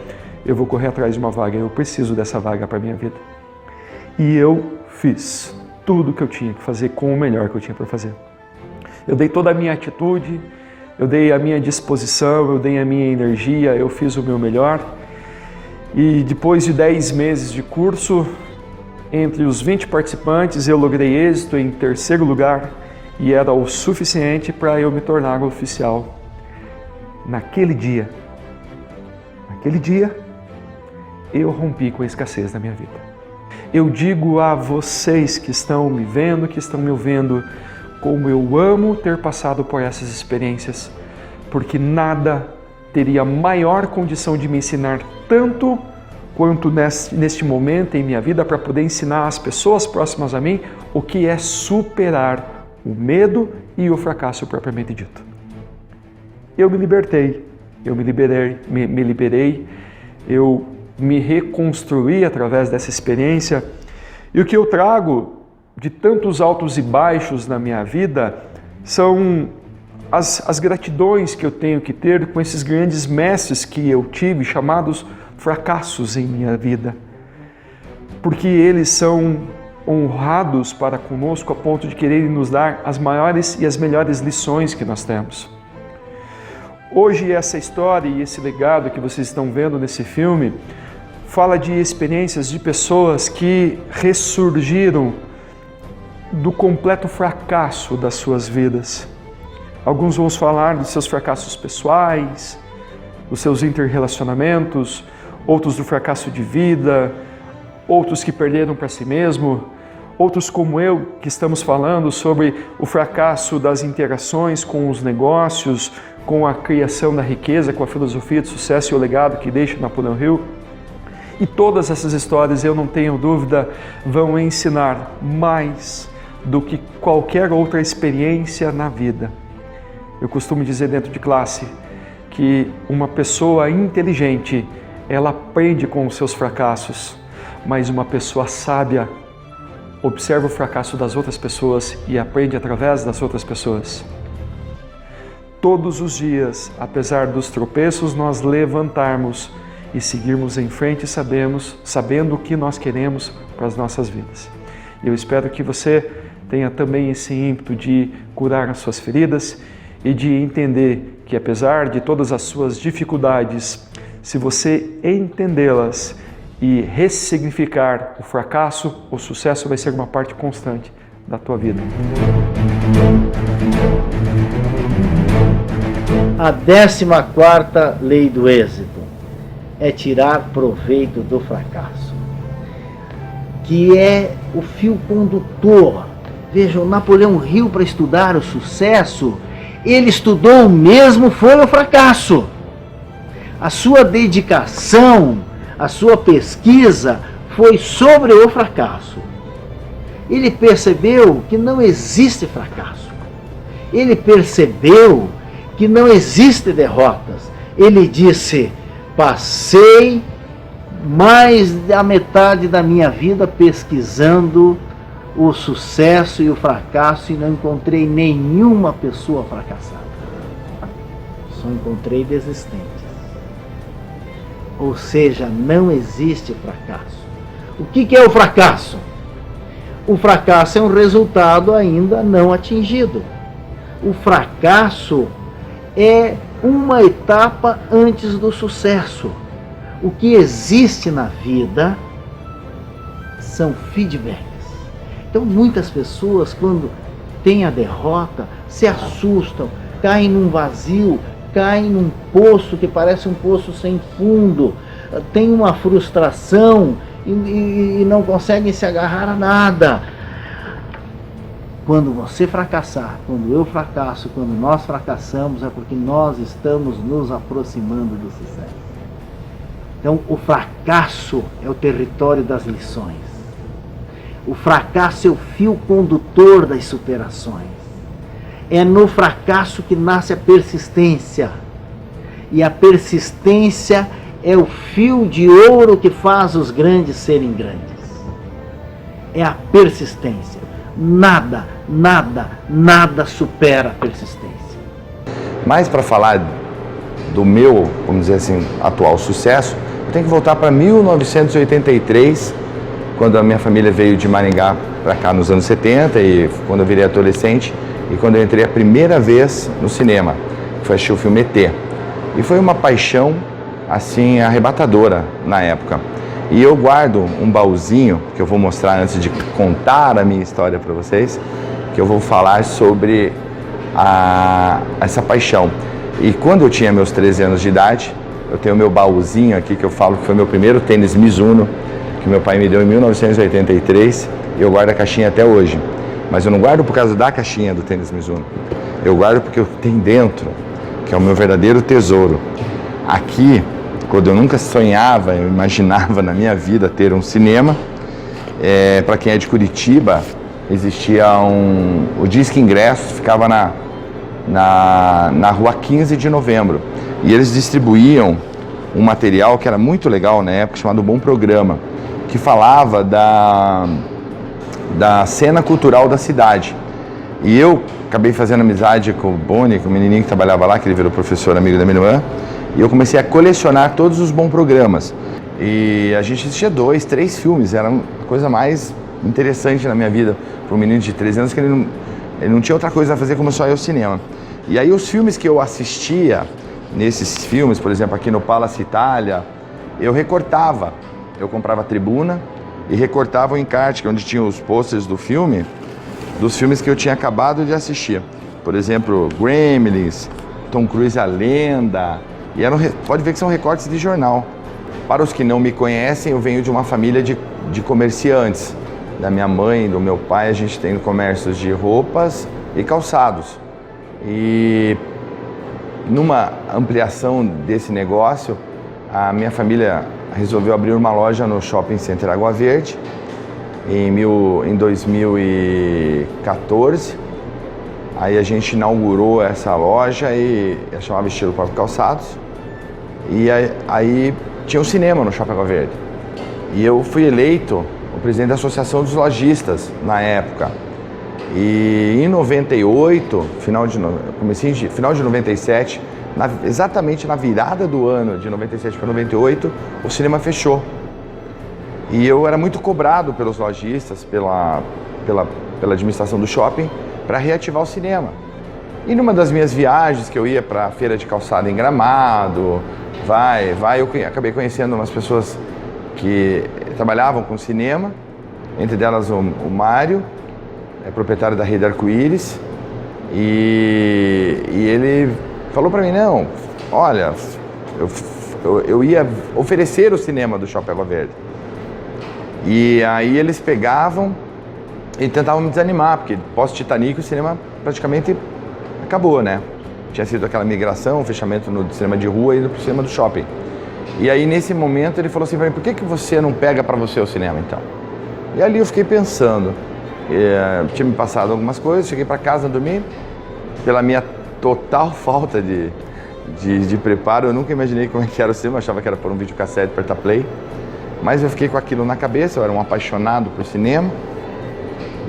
eu vou correr atrás de uma vaga, eu preciso dessa vaga para a minha vida. E eu fiz tudo o que eu tinha que fazer com o melhor que eu tinha para fazer. Eu dei toda a minha atitude, eu dei a minha disposição, eu dei a minha energia, eu fiz o meu melhor. E depois de 10 meses de curso, entre os 20 participantes, eu logrei êxito em 3º lugar e era o suficiente para eu me tornar oficial. Naquele dia, eu rompi com a escassez da minha vida. Eu digo a vocês que estão me vendo, que estão me ouvindo, como eu amo ter passado por essas experiências, porque nada teria maior condição de me ensinar tanto quanto neste momento em minha vida para poder ensinar às pessoas próximas a mim o que é superar o medo e o fracasso propriamente dito. Eu me libertei, eu me liberei, eu me reconstruí através dessa experiência e o que eu trago de tantos altos e baixos na minha vida são as gratidões que eu tenho que ter com esses grandes mestres que eu tive, chamados fracassos em minha vida, porque eles são honrados para conosco a ponto de quererem nos dar as maiores e as melhores lições que nós temos. Hoje essa história e esse legado que vocês estão vendo nesse filme fala de experiências de pessoas que ressurgiram do completo fracasso das suas vidas. Alguns vão falar dos seus fracassos pessoais, dos seus interrelacionamentos, outros do fracasso de vida, outros que perderam para si mesmo, outros como eu, que estamos falando sobre o fracasso das interações com os negócios, com a criação da riqueza, com a filosofia de sucesso e o legado que deixa Napoleão Hill. E todas essas histórias, eu não tenho dúvida, vão ensinar mais do que qualquer outra experiência na vida. Eu costumo dizer dentro de classe que uma pessoa inteligente, ela aprende com os seus fracassos, mas uma pessoa sábia observa o fracasso das outras pessoas e aprende através das outras pessoas. Todos os dias, apesar dos tropeços, nós levantarmos e seguirmos em frente sabendo o que nós queremos para as nossas vidas. Eu espero que você tenha também esse ímpeto de curar as suas feridas e de entender que apesar de todas as suas dificuldades, se você entendê-las e ressignificar o fracasso, o sucesso vai ser uma parte constante da tua vida. A 14ª lei do êxito é tirar proveito do fracasso. que é o fio condutor. Vejam, Napoleão Hill, para estudar o sucesso, ele estudou o mesmo, foi o fracasso. A sua dedicação, a sua pesquisa foi sobre o fracasso. Ele percebeu que não existe fracasso. Ele percebeu que não existe derrotas. Ele disse: passei mais da metade da minha vida pesquisando o sucesso e o fracasso e não encontrei nenhuma pessoa fracassada. Só encontrei desistentes. Ou seja, não existe fracasso. O que é o fracasso? O fracasso é um resultado ainda não atingido. O fracasso é uma etapa antes do sucesso. O que existe na vida são feedbacks. Então, muitas pessoas, quando têm a derrota, se assustam, caem num vazio, caem num poço que parece um poço sem fundo, tem uma frustração e não conseguem se agarrar a nada. Quando você fracassar, quando eu fracasso, quando nós fracassamos, é porque nós estamos nos aproximando do sucesso. Então, o fracasso é o território das lições. O fracasso é o fio condutor das superações. É no fracasso que nasce a persistência. E a persistência é o fio de ouro que faz os grandes serem grandes. É a persistência. Nada, nada, nada supera a persistência. Mas para falar do meu, vamos dizer assim, atual sucesso, eu tenho que voltar para 1983, quando a minha família veio de Maringá para cá nos anos 70 e quando eu virei adolescente e quando eu entrei a primeira vez no cinema, foi assistir o filme ET. E foi uma paixão, assim, arrebatadora na época. E eu guardo um baúzinho, que eu vou mostrar antes de contar a minha história para vocês, que eu vou falar sobre essa paixão. E quando eu tinha meus 13 anos de idade, eu tenho meu baúzinho aqui, que eu falo que foi meu primeiro tênis Mizuno, que meu pai me deu em 1983, e eu guardo a caixinha até hoje. Mas eu não guardo por causa da caixinha do tênis Mizuno. Eu guardo porque eu tenho dentro, que é o meu verdadeiro tesouro. Aqui, quando eu nunca sonhava, eu imaginava na minha vida ter um cinema, para quem é de Curitiba, existia o Disque Ingressos, ficava na rua 15 de novembro. E eles distribuíam um material que era muito legal na época, chamado Bom Programa, que falava da cena cultural da cidade. E eu acabei fazendo amizade com o Boni, com o menininho que trabalhava lá, que ele virou professor amigo da minha irmã, e eu comecei a colecionar todos os bons programas. E a gente assistia 2, 3 filmes, era a coisa mais interessante na minha vida, para um menino de 13 anos, que ele não tinha outra coisa a fazer como só ir ao cinema. E aí os filmes que eu assistia, nesses filmes, por exemplo, aqui no Palace Itália, eu recortava. Eu comprava a tribuna e recortava o encarte, onde tinha os posters do filme, dos filmes que eu tinha acabado de assistir. Por exemplo, Gremlins, Tom Cruise a Lenda, e pode ver que são recortes de jornal. Para os que não me conhecem, eu venho de uma família de comerciantes. Da minha mãe e do meu pai, a gente tem comércios de roupas e calçados. E numa ampliação desse negócio, a minha família resolveu abrir uma loja no Shopping Center Água Verde em 2014. Aí a gente inaugurou essa loja e chamava Estilo Próprio Calçados. E aí tinha um cinema no Shopping Água Verde. E eu fui eleito o presidente da Associação dos Lojistas na época. E em 98, final de 97, exatamente na virada do ano de 97 para 98, o cinema fechou. E eu era muito cobrado pelos lojistas, pela administração do shopping, para reativar o cinema. E numa das minhas viagens, que eu ia para a feira de calçado em Gramado, eu acabei conhecendo umas pessoas que trabalhavam com cinema, entre delas o Mário, proprietário da Rede Arco-Íris, e ele falou para mim, não, olha, eu ia oferecer o cinema do Shopping Água Verde. E aí eles pegavam e tentavam me desanimar, porque pós-Titanic o cinema praticamente acabou, né? Tinha sido aquela migração, fechamento no cinema de rua e indo pro cinema do shopping. E aí nesse momento ele falou assim pra mim, por que você não pega para você o cinema então? E ali eu fiquei pensando, tinha me passado algumas coisas, cheguei para casa, dormi, pela minha total falta de preparo, eu nunca imaginei como é que era o cinema, achava que era por um videocassete, apertar play, mas eu fiquei com aquilo na cabeça, eu era um apaixonado por cinema,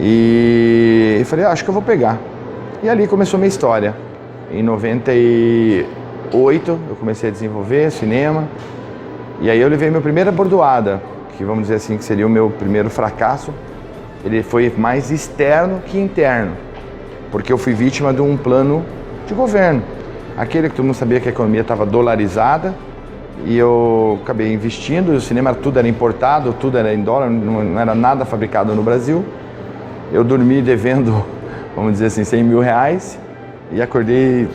e falei, acho que eu vou pegar. E ali começou a minha história. Em 98 eu comecei a desenvolver cinema, e aí eu levei minha primeira bordoada, que vamos dizer assim, que seria o meu primeiro fracasso. Ele foi mais externo que interno, porque eu fui vítima de um plano de governo. Aquele que todo mundo sabia que a economia estava dolarizada, e eu acabei investindo, o cinema tudo era importado, tudo era em dólar, não era nada fabricado no Brasil. Eu dormi devendo, vamos dizer assim, 100 mil reais e acordei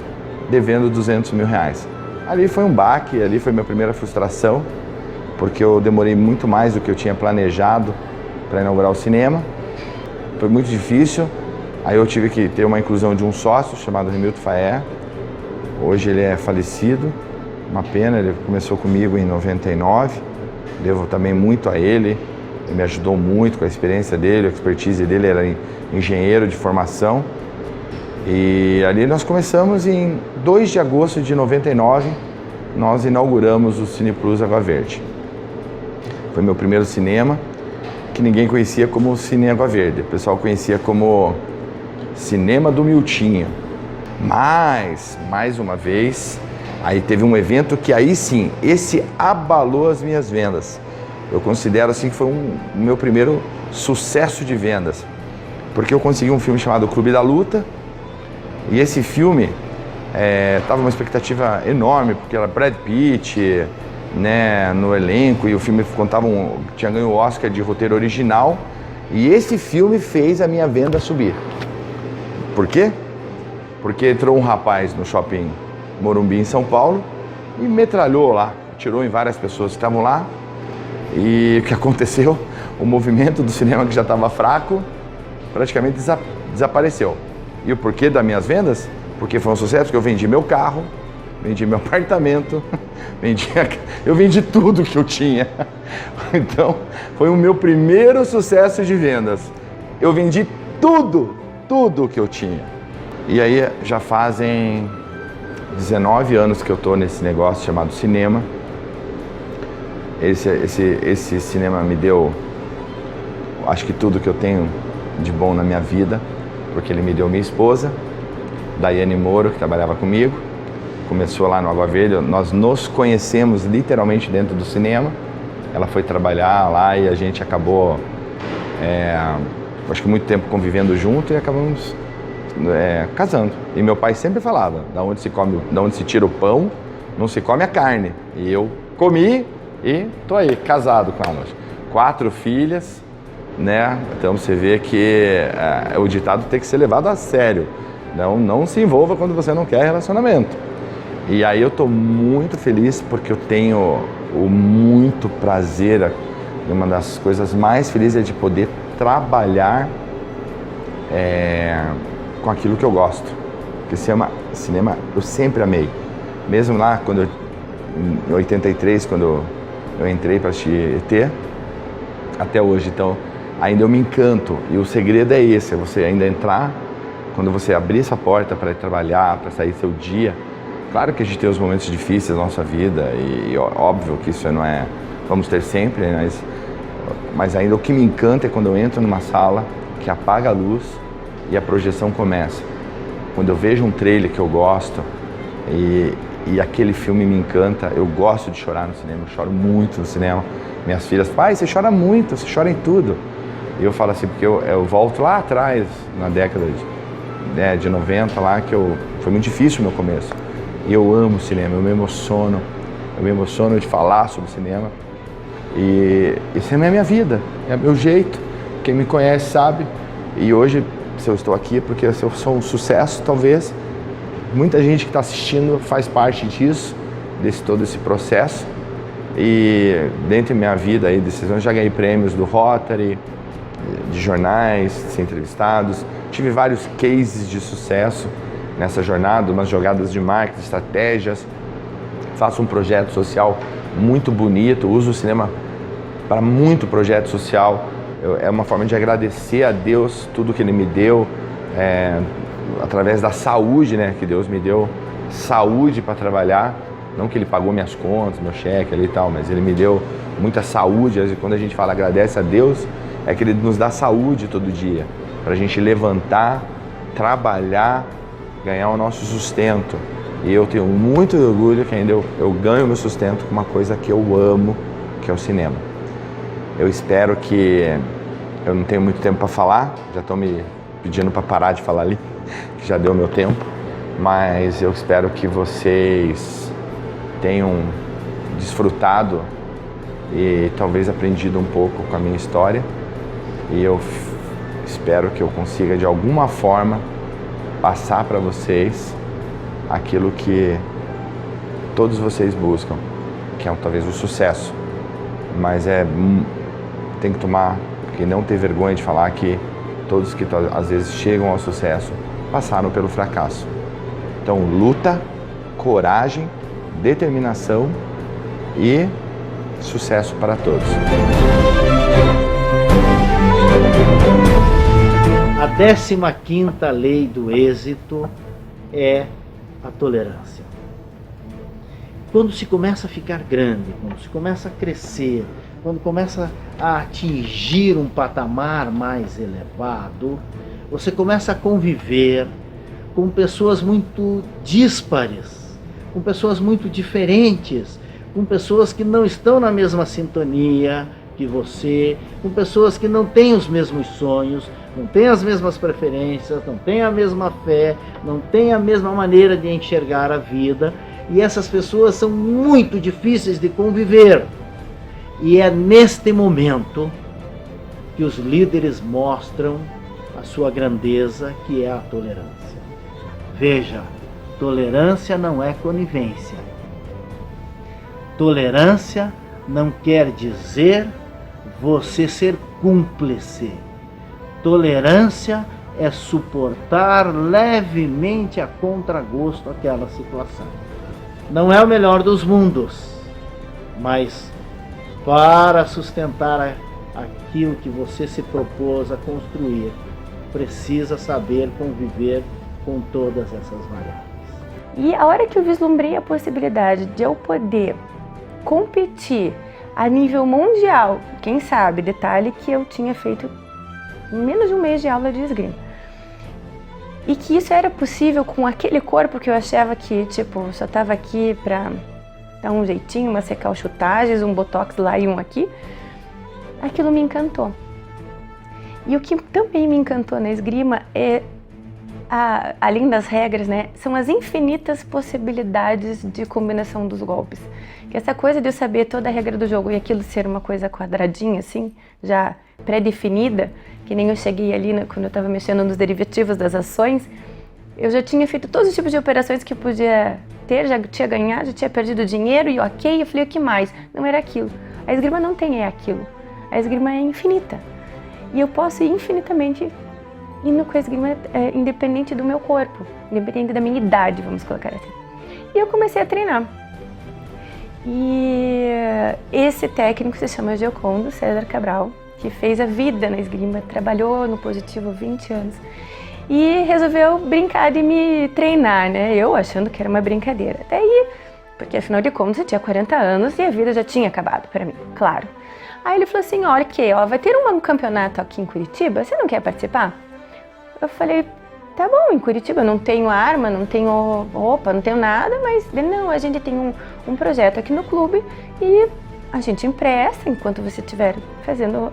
devendo 200 mil reais. Ali foi um baque, ali foi minha primeira frustração, porque eu demorei muito mais do que eu tinha planejado para inaugurar o cinema. Foi muito difícil, aí eu tive que ter uma inclusão de um sócio chamado Remilton Faé. Hoje ele é falecido, uma pena, ele começou comigo em 99, devo também muito a ele. Ele me ajudou muito com a experiência dele, a expertise dele, era engenheiro de formação. E ali nós começamos em 2 de agosto de 99, nós inauguramos o Cine Plus Água Verde. Foi meu primeiro cinema, que ninguém conhecia como Cine Água Verde, o pessoal conhecia como Cinema do Miltinho. Mas, mais uma vez, aí teve um evento que aí sim, esse abalou as minhas vendas. Eu considero assim que foi o meu primeiro sucesso de vendas, porque eu consegui um filme chamado Clube da Luta, e esse filme tava uma expectativa enorme, porque era Brad Pitt, né, no elenco, e o filme tinha ganho o Oscar de roteiro original, e esse filme fez a minha venda subir. Por quê? Porque entrou um rapaz no shopping Morumbi, em São Paulo, e metralhou lá, atirou em várias pessoas que estavam lá. E o que aconteceu? O movimento do cinema, que já estava fraco, praticamente desapareceu. E o porquê das minhas vendas? Porque foi um sucesso, porque eu vendi meu carro, vendi meu apartamento, eu vendi tudo que eu tinha. Então, foi o meu primeiro sucesso de vendas. Eu vendi tudo que eu tinha. E aí já fazem 19 anos que eu estou nesse negócio chamado cinema. Esse cinema me deu, acho que tudo que eu tenho de bom na minha vida, porque ele me deu minha esposa, Daiane Moro, que trabalhava comigo, começou lá no Água Verde, nós nos conhecemos literalmente dentro do cinema, ela foi trabalhar lá e a gente acabou, acho que muito tempo convivendo junto e acabamos casando. E meu pai sempre falava, da onde se tira o pão, não se come a carne. E eu comi, e tô aí, casado com ela. 4 filhas, né? Então você vê que o ditado tem que ser levado a sério. Não se envolva quando você não quer relacionamento. E aí eu tô muito feliz porque eu tenho muito prazer, uma das coisas mais felizes é de poder trabalhar com aquilo que eu gosto. Porque cinema eu sempre amei. Mesmo lá, em 83, quando eu entrei para assistir ET, até hoje. Então, ainda eu me encanto. E o segredo é esse, é você ainda entrar, quando você abrir essa porta para ir trabalhar, para sair seu dia. Claro que a gente tem os momentos difíceis da nossa vida, e óbvio que isso não é, vamos ter sempre, né? Mas ainda o que me encanta é quando eu entro numa sala, que apaga a luz e a projeção começa. Quando eu vejo um trailer que eu gosto, e aquele filme me encanta, eu gosto de chorar no cinema, eu choro muito no cinema. Minhas filhas, pai, você chora muito, você chora em tudo. E eu falo assim, porque eu volto lá atrás, na década de 90, lá, foi muito difícil o meu começo. E eu amo o cinema, eu me emociono de falar sobre cinema. E cinema é a minha vida, é o meu jeito. Quem me conhece sabe. E hoje, se eu estou aqui, porque eu sou um sucesso, talvez. Muita gente que está assistindo faz parte disso, todo esse processo. E dentro da minha vida aí, decisões, já ganhei prêmios do Rotary, de jornais, de ser entrevistados. Tive vários cases de sucesso nessa jornada, umas jogadas de marketing, estratégias. Faço um projeto social muito bonito, uso o cinema para muito projeto social. É uma forma de agradecer a Deus tudo que Ele me deu, através da saúde, né, que Deus me deu saúde para trabalhar. Não que Ele pagou minhas contas, meu cheque ali e tal, mas Ele me deu muita saúde. E quando a gente fala agradece a Deus, é que Ele nos dá saúde todo dia, para a gente levantar, trabalhar, ganhar o nosso sustento. E eu tenho muito orgulho que ainda eu ganho meu sustento com uma coisa que eu amo, que é o cinema. Eu espero que... Eu não tenho muito tempo para falar, já estão me pedindo para parar de falar ali, que já deu meu tempo, mas eu espero que vocês tenham desfrutado e talvez aprendido um pouco com a minha história, e eu espero que eu consiga de alguma forma passar para vocês aquilo que todos vocês buscam, que é talvez o sucesso, mas tem que tomar, porque não ter vergonha de falar que todos que às vezes chegam ao sucesso passaram pelo fracasso. Então, luta, coragem, determinação e sucesso para todos. A 15ª lei do êxito é a tolerância. Quando se começa a ficar grande, quando se começa a crescer, quando começa a atingir um patamar mais elevado, você começa a conviver com pessoas muito díspares, com pessoas muito diferentes, com pessoas que não estão na mesma sintonia que você, com pessoas que não têm os mesmos sonhos, não têm as mesmas preferências, não têm a mesma fé, não têm a mesma maneira de enxergar a vida, e essas pessoas são muito difíceis de conviver. E é neste momento que os líderes mostram a sua grandeza, que é a tolerância. Veja, tolerância não é conivência. Tolerância não quer dizer você ser cúmplice. Tolerância é suportar levemente a contragosto aquela situação. Não é o melhor dos mundos, mas para sustentar aquilo que você se propôs a construir, precisa saber conviver com todas essas variáveis. E a hora que eu vislumbrei a possibilidade de eu poder competir a nível mundial, quem sabe, detalhe que eu tinha feito menos de um mês de aula de esgrima, e que isso era possível com aquele corpo que eu achava que, tipo, só estava aqui para dar um jeitinho, umas recalchutagens, um botox lá e um aqui, aquilo me encantou. E o que também me encantou na esgrima é, além das regras, né, são as infinitas possibilidades de combinação dos golpes. Que essa coisa de eu saber toda a regra do jogo e aquilo ser uma coisa quadradinha, assim, já pré-definida, que nem eu cheguei ali, né, quando eu estava mexendo nos derivativos das ações, eu já tinha feito todos os tipos de operações que podia ter, já tinha ganhado, já tinha perdido dinheiro e ok, eu falei, o que mais? Não era aquilo. A esgrima não tem aquilo. A esgrima é infinita. E eu posso ir infinitamente indo com a esgrima independente do meu corpo, independente da minha idade, vamos colocar assim. E eu comecei a treinar. E esse técnico se chama Giocondo César Cabral, que fez a vida na esgrima, trabalhou no Positivo 20 anos e resolveu brincar de me treinar, né? Eu achando que era uma brincadeira. Até aí, porque afinal de contas eu tinha 40 anos e a vida já tinha acabado para mim, claro. Aí ele falou assim, olha que, vai ter um campeonato aqui em Curitiba, você não quer participar? Eu falei, tá bom, em Curitiba eu não tenho arma, não tenho roupa, não tenho nada, mas não, a gente tem um projeto aqui no clube e a gente empresta enquanto você estiver fazendo,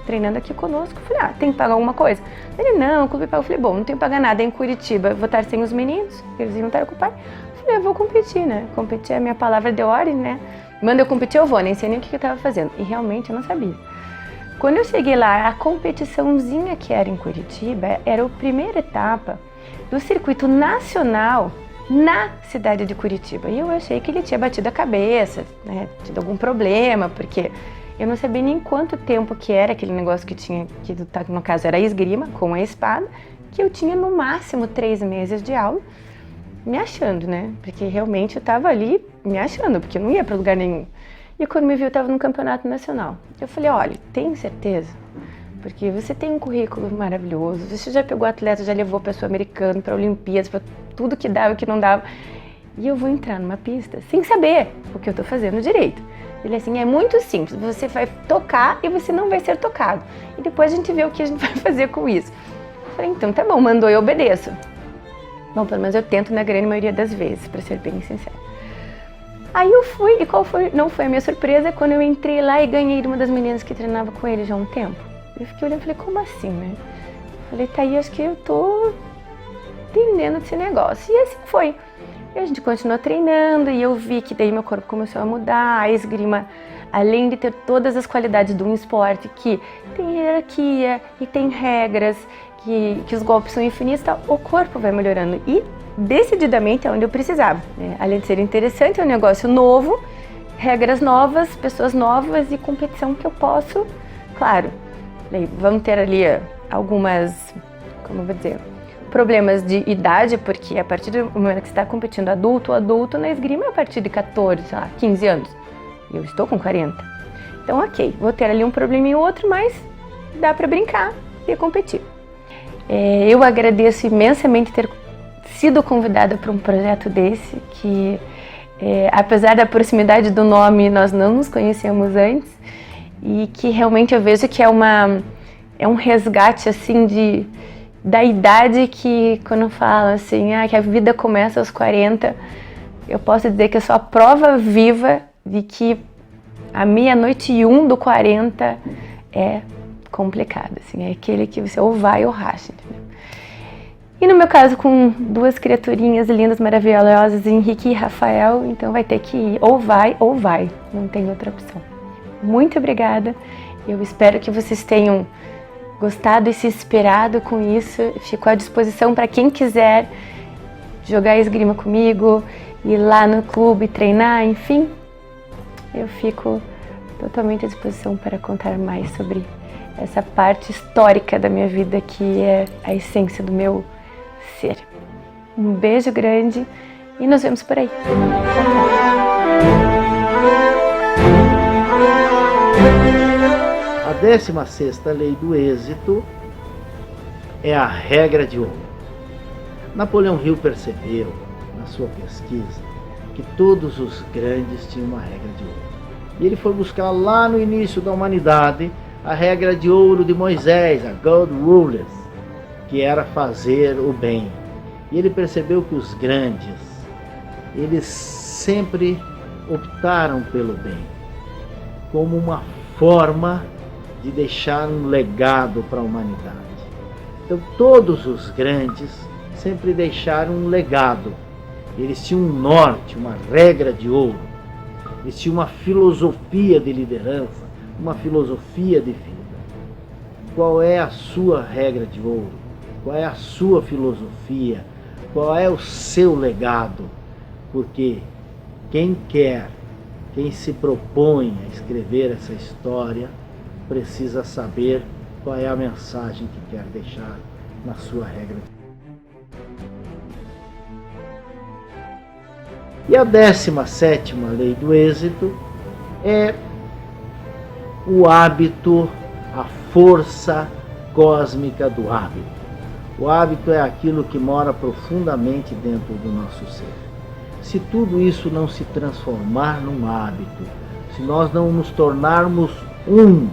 treinando aqui conosco. Eu falei, tem que pagar alguma coisa? Ele, não, o clube paga. Eu falei, bom, não tenho que pagar nada, é em Curitiba, eu vou estar sem os meninos, eles iam estar com o pai. Eu falei, eu vou competir, né? Competir é a minha palavra de ordem, né? Manda eu competir, eu vou, nem sei nem o que eu estava fazendo. E realmente eu não sabia. Quando eu cheguei lá, a competiçãozinha que era em Curitiba era a primeira etapa do circuito nacional na cidade de Curitiba. E eu achei que ele tinha batido a cabeça, né, tido algum problema, porque eu não sabia nem quanto tempo que era aquele negócio que tinha, que no caso era a esgrima com a espada, que eu tinha no máximo 3 meses de aula, me achando, né? Porque realmente eu estava ali me achando, porque eu não ia para lugar nenhum. E quando me viu, eu estava no campeonato nacional. Eu falei, olha, tem certeza? Porque você tem um currículo maravilhoso, você já pegou atleta, já levou para Sul-Americano, para Olimpíadas, para tudo que dava e que não dava. E eu vou entrar numa pista sem saber o que eu estou fazendo direito. Ele assim, é muito simples, você vai tocar e você não vai ser tocado. E depois a gente vê o que a gente vai fazer com isso. Eu falei, então tá bom, mandou, eu obedeço. Bom, pelo menos eu tento na grande maioria das vezes, para ser bem sincera. Aí eu fui, e não foi a minha surpresa quando eu entrei lá e ganhei de uma das meninas que treinava com ele já há um tempo. Eu fiquei olhando e falei, como assim, né? Falei, tá aí, acho que eu tô entendendo desse negócio. E assim foi. E a gente continuou treinando e eu vi que daí meu corpo começou a mudar. A esgrima, além de ter todas as qualidades de um esporte que tem hierarquia e tem regras, que os golpes são infinitos, tá? O corpo vai melhorando. E decididamente é onde eu precisava, né? Além de ser interessante, é um negócio novo, regras novas, pessoas novas e competição que eu posso, claro, vamos ter ali algumas, como eu vou dizer, problemas de idade, porque a partir do momento que você está competindo adulto na esgrima é a partir de 14, sei lá, 15 anos. E eu estou com 40. Então, ok, vou ter ali um probleminha ou outro, mas dá para brincar e competir. Eu agradeço imensamente ter sido convidada para um projeto desse, que apesar da proximidade do nome, nós não nos conhecemos antes, e que realmente eu vejo que é um resgate assim da idade que, quando eu falo assim, que a vida começa aos 40, eu posso dizer que eu sou a prova viva de que a meia-noite e 1 do 40 é complicado, assim, é aquele que você ou vai ou racha, entendeu? E no meu caso, com 2 criaturinhas lindas, maravilhosas, Henrique e Rafael, então vai ter que ir, ou vai, não tem outra opção. Muito obrigada, eu espero que vocês tenham gostado e se inspirado com isso. Fico à disposição para quem quiser jogar esgrima comigo, ir lá no clube, treinar, enfim. Eu fico totalmente à disposição para contar mais sobre essa parte histórica da minha vida, que é a essência do meu ser. Um beijo grande e nos vemos por aí. A 16ª lei do êxito é a regra de ouro. Napoleão Hill percebeu, na sua pesquisa, que todos os grandes tinham uma regra de ouro. E ele foi buscar lá no início da humanidade a regra de ouro de Moisés, a Gold Rules, que era fazer o bem. E ele percebeu que os grandes, eles sempre optaram pelo bem, como uma forma de deixar um legado para a humanidade. Então todos os grandes sempre deixaram um legado. Eles tinham um norte, uma regra de ouro. Eles tinham uma filosofia de liderança, uma filosofia de vida. Qual é a sua regra de ouro? Qual é a sua filosofia? Qual é o seu legado? Porque quem se propõe a escrever essa história, precisa saber qual é a mensagem que quer deixar na sua regra. E a 17ª lei do êxito é o hábito, a força cósmica do hábito. O hábito é aquilo que mora profundamente dentro do nosso ser. Se tudo isso não se transformar num hábito, se nós não nos tornarmos um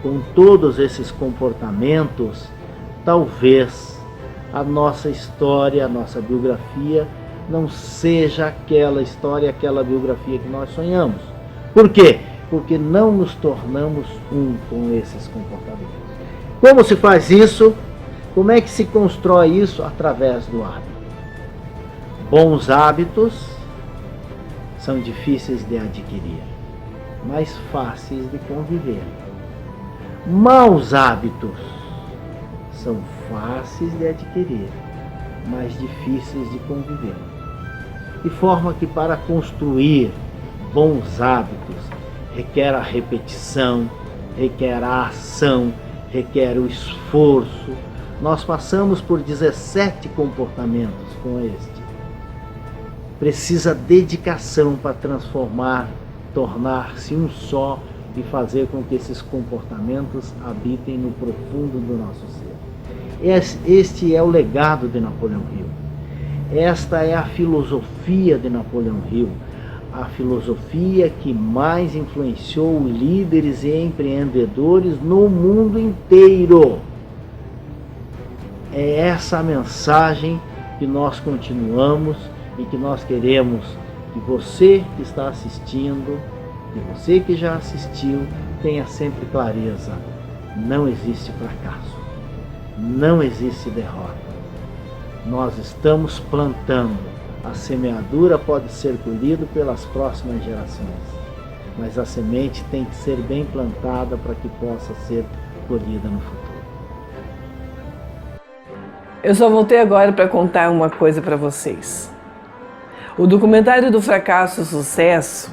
com todos esses comportamentos, talvez a nossa história, a nossa biografia não seja aquela história, aquela biografia que nós sonhamos. Por quê? Porque não nos tornamos um com esses comportamentos. Como se faz isso? Como é que se constrói isso? Através do hábito. Bons hábitos são difíceis de adquirir, mas fáceis de conviver. Maus hábitos são fáceis de adquirir, mas difíceis de conviver. De forma que para construir bons hábitos requer a repetição, requer a ação, requer o esforço. Nós passamos por 17 comportamentos com este. Precisa dedicação para transformar, tornar-se um só e fazer com que esses comportamentos habitem no profundo do nosso ser. Este é o legado de Napoleão Hill. Esta é a filosofia de Napoleão Hill, a filosofia que mais influenciou líderes e empreendedores no mundo inteiro. É essa a mensagem que nós continuamos e que nós queremos que você que está assistindo, que você que já assistiu, tenha sempre clareza. Não existe fracasso, não existe derrota. Nós estamos plantando. A semeadura pode ser colhida pelas próximas gerações, mas a semente tem que ser bem plantada para que possa ser colhida no futuro. Eu só voltei agora para contar uma coisa para vocês. O documentário do Fracasso e Sucesso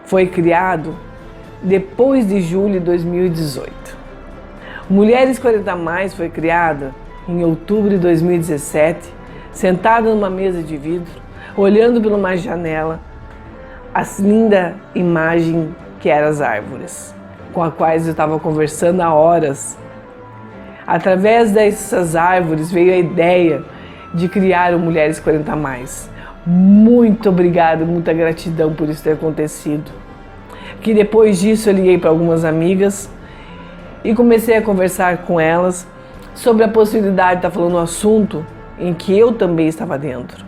foi criado depois de julho de 2018. Mulheres 40+ foi criada em outubro de 2017, sentada numa mesa de vidro, olhando por uma janela, a linda imagem que eram as árvores, com as quais eu estava conversando há horas. Através dessas árvores veio a ideia de criar o Mulheres 40+. Muito obrigada, muita gratidão por isso ter acontecido. Que depois disso eu liguei para algumas amigas e comecei a conversar com elas sobre a possibilidade de estar falando um assunto em que eu também estava dentro.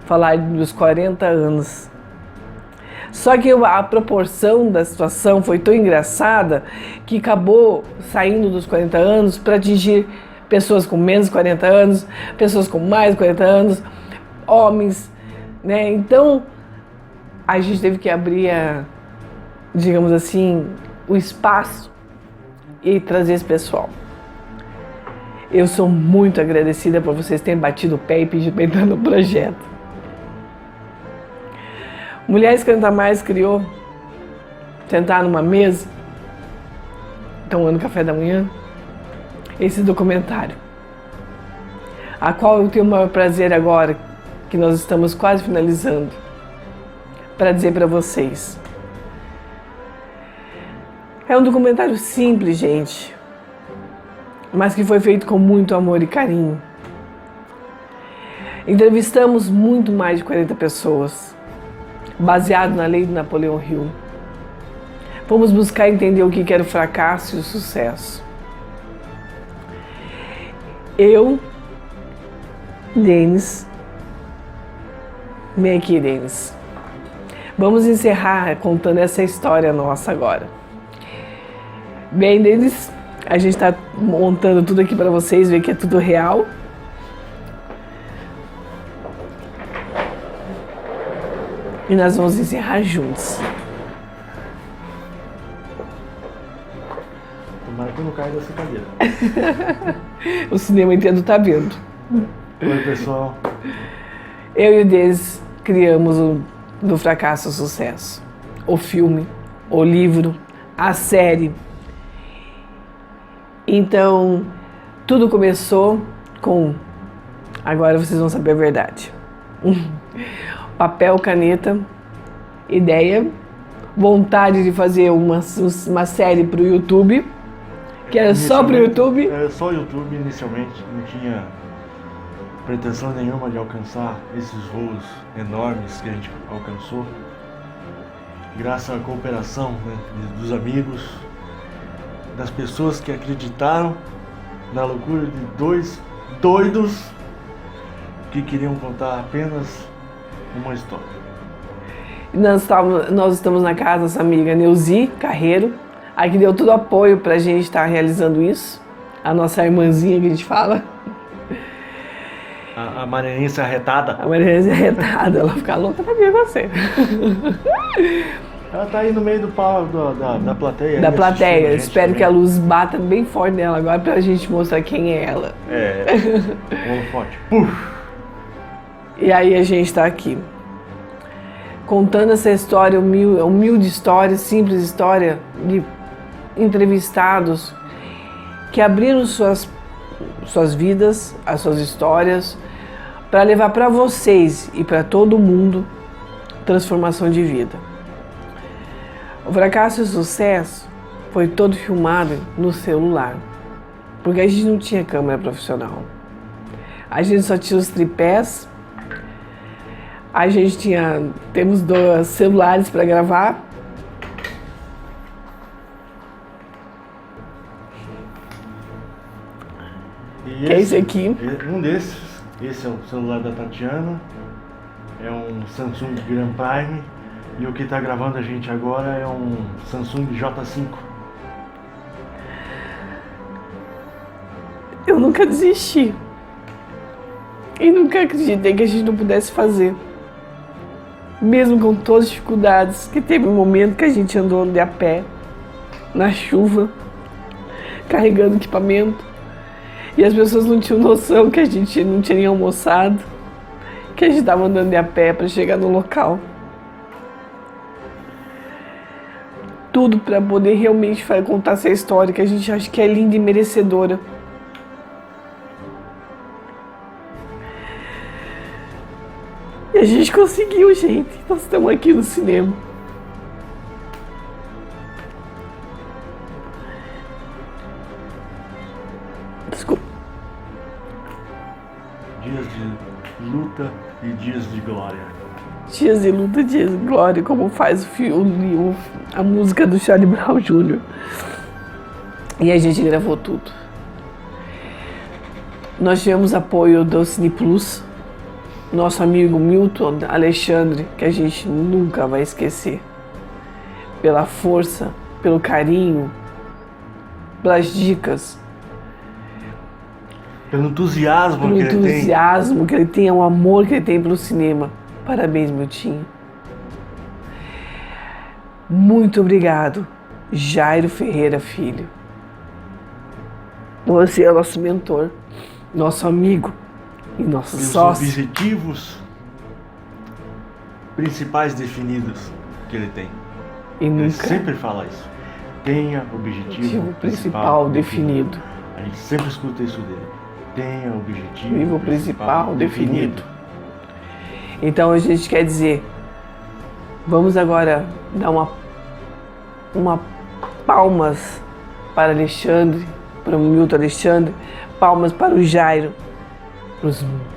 Falar dos 40 anos. Só que a proporção da situação foi tão engraçada que acabou saindo dos 40 anos para atingir pessoas com menos de 40 anos, pessoas com mais de 40 anos, homens, né? Então, a gente teve que abrir, digamos assim, o espaço e trazer esse pessoal. Eu sou muito agradecida por vocês terem batido o pé e pedido para entrar no projeto. Mulheres 40+ criou, sentar numa mesa, tomando café da manhã, esse documentário, a qual eu tenho o maior prazer agora, que nós estamos quase finalizando, para dizer para vocês. É um documentário simples, gente, mas que foi feito com muito amor e carinho. Entrevistamos muito mais de 40 pessoas, baseado na lei de Napoleão Hill. Fomos buscar entender o que era o fracasso e o sucesso. Eu, Denis, vem aqui, Denis. Vamos encerrar contando essa história nossa agora. Bem, Denis, a gente está montando tudo aqui para vocês ver que é tudo real. E nós vamos encerrar juntos. Tomara que eu não caia dessa cadeira. O cinema inteiro tá vendo. Oi, pessoal. Eu e o Denis criamos o Do Fracasso ao Sucesso. O filme, o livro, a série. Então, tudo começou com... Agora vocês vão saber a verdade. Papel, caneta, ideia, vontade de fazer uma série para o YouTube, que era só para o YouTube. Era só o YouTube inicialmente, não tinha pretensão nenhuma de alcançar esses voos enormes que a gente alcançou. Graças à cooperação, né, dos amigos, das pessoas que acreditaram na loucura de dois doidos que queriam contar apenas uma história. Nós estamos na casa da nossa amiga Neuzi Carreiro, a que deu todo o apoio para a gente estar realizando isso. A nossa irmãzinha que a gente fala. A Marianense arretada. A Marianense arretada, ela fica louca pra ver você. Ela tá aí no meio da plateia. Da plateia. Espero que a luz bata bem forte nela agora pra gente mostrar quem é ela. É. Holofote. Puf! E aí a gente está aqui, contando essa história, humilde história, simples história de entrevistados que abriram suas vidas, as suas histórias, para levar para vocês e para todo mundo transformação de vida. O Fracasso e o Sucesso foi todo filmado no celular, porque a gente não tinha câmera profissional. A gente só tinha os tripés, temos 2 celulares para gravar. E que é esse aqui? Um desses, esse é o celular da Tatiana, é um Samsung Grand Prime, e o que está gravando a gente agora é um Samsung J5. Eu nunca desisti. E nunca acreditei que a gente não pudesse fazer. Mesmo com todas as dificuldades, que teve um momento que a gente andou de a pé, na chuva, carregando equipamento. E as pessoas não tinham noção que a gente não tinha nem almoçado, que a gente estava andando de a pé para chegar no local. Tudo para poder realmente contar essa história que a gente acha que é linda e merecedora. E a gente conseguiu, gente. Nós estamos aqui no cinema. Desculpa. Dias de luta e dias de glória. Dias de luta e dias de glória, como faz a música do Charlie Brown Jr. E a gente gravou tudo. Nós tivemos apoio do Cine Plus, nosso amigo Milton Alexandre, que a gente nunca vai esquecer. Pela força, pelo carinho, pelas dicas. Pelo entusiasmo pelo que ele tem. Pelo entusiasmo que ele tem, o amor que ele tem pelo cinema. Parabéns, Miltinho. Muito obrigado, Jairo Ferreira Filho. Você é o nosso mentor, nosso amigo e nosso sócio. Os objetivos principais definidos que ele tem. E ele nunca... sempre fala isso. Tenha objetivo principal definido. A gente sempre escuta isso dele. Tenha objetivo principal definido. Então a gente quer dizer, vamos agora dar uma palmas para Alexandre, para o Milton Alexandre, palmas para o Jairo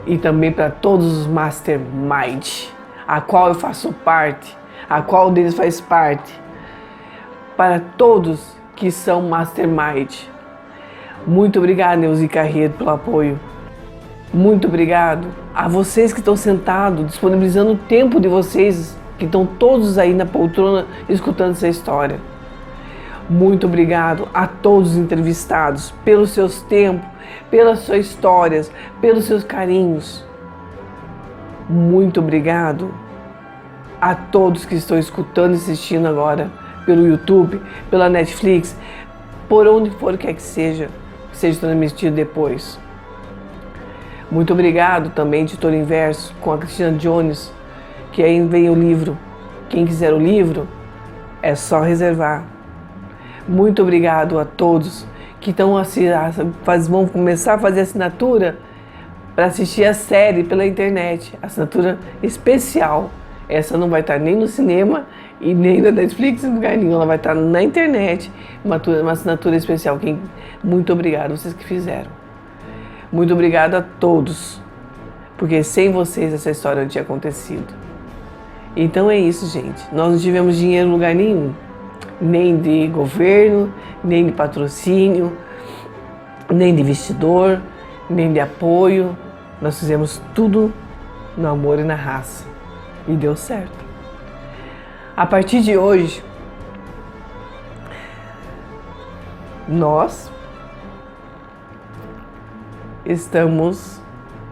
e também para todos os Mastermind, a qual eu faço parte, a qual deles faz parte, para todos que são Mastermind. Muito obrigado, Neuzi Carreiro, pelo apoio. Muito obrigado a vocês que estão sentados, disponibilizando o tempo de vocês, que estão todos aí na poltrona escutando essa história. Muito obrigado a todos os entrevistados pelos seus tempos, pelas suas histórias, pelos seus carinhos. Muito obrigado a todos que estão escutando e assistindo agora pelo YouTube, pela Netflix, por onde for que seja transmitido depois. Muito obrigado também, Editor Inverso, com a Cristina Jones, que aí vem o livro. Quem quiser o livro, é só reservar. Muito obrigado a todos que vão começar a fazer assinatura para assistir a série pela internet. Assinatura especial. Essa não vai estar nem no cinema e nem na Netflix, em lugar nenhum. Ela vai estar na internet. Uma assinatura especial. Muito obrigado, vocês que fizeram. Muito obrigado a todos, porque sem vocês essa história não tinha acontecido. Então é isso, gente. Nós não tivemos dinheiro em lugar nenhum, nem de governo, nem de patrocínio, nem de investidor, nem de apoio. Nós fizemos tudo no amor e na raça. E deu certo. A partir de hoje, nós estamos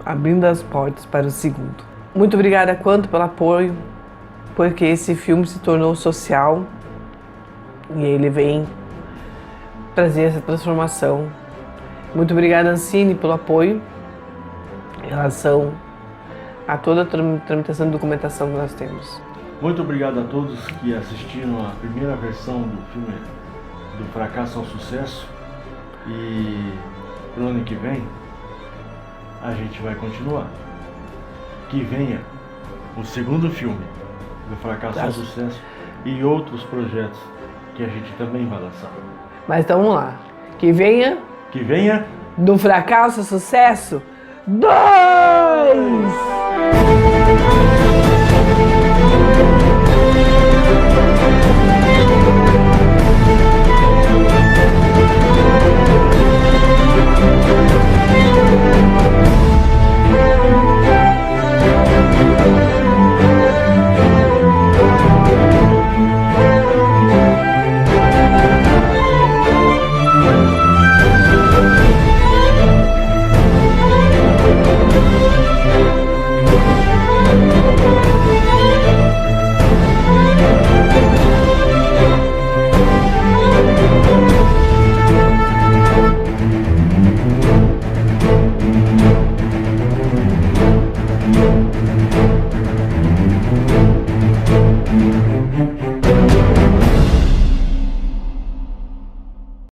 abrindo as portas para o segundo. Muito obrigada, Quanto, pelo apoio, porque esse filme se tornou social e ele vem trazer essa transformação. Muito obrigada, Ancine, pelo apoio em relação a toda a tramitação de documentação que nós temos. Muito obrigado a todos que assistiram a primeira versão do filme Do Fracasso ao Sucesso. E pro ano que vem a gente vai continuar. Que venha o segundo filme Do Fracasso ao Sucesso e outros projetos que a gente também vai lançar. Mas então vamos lá. Que venha Do Fracasso ao Sucesso 2!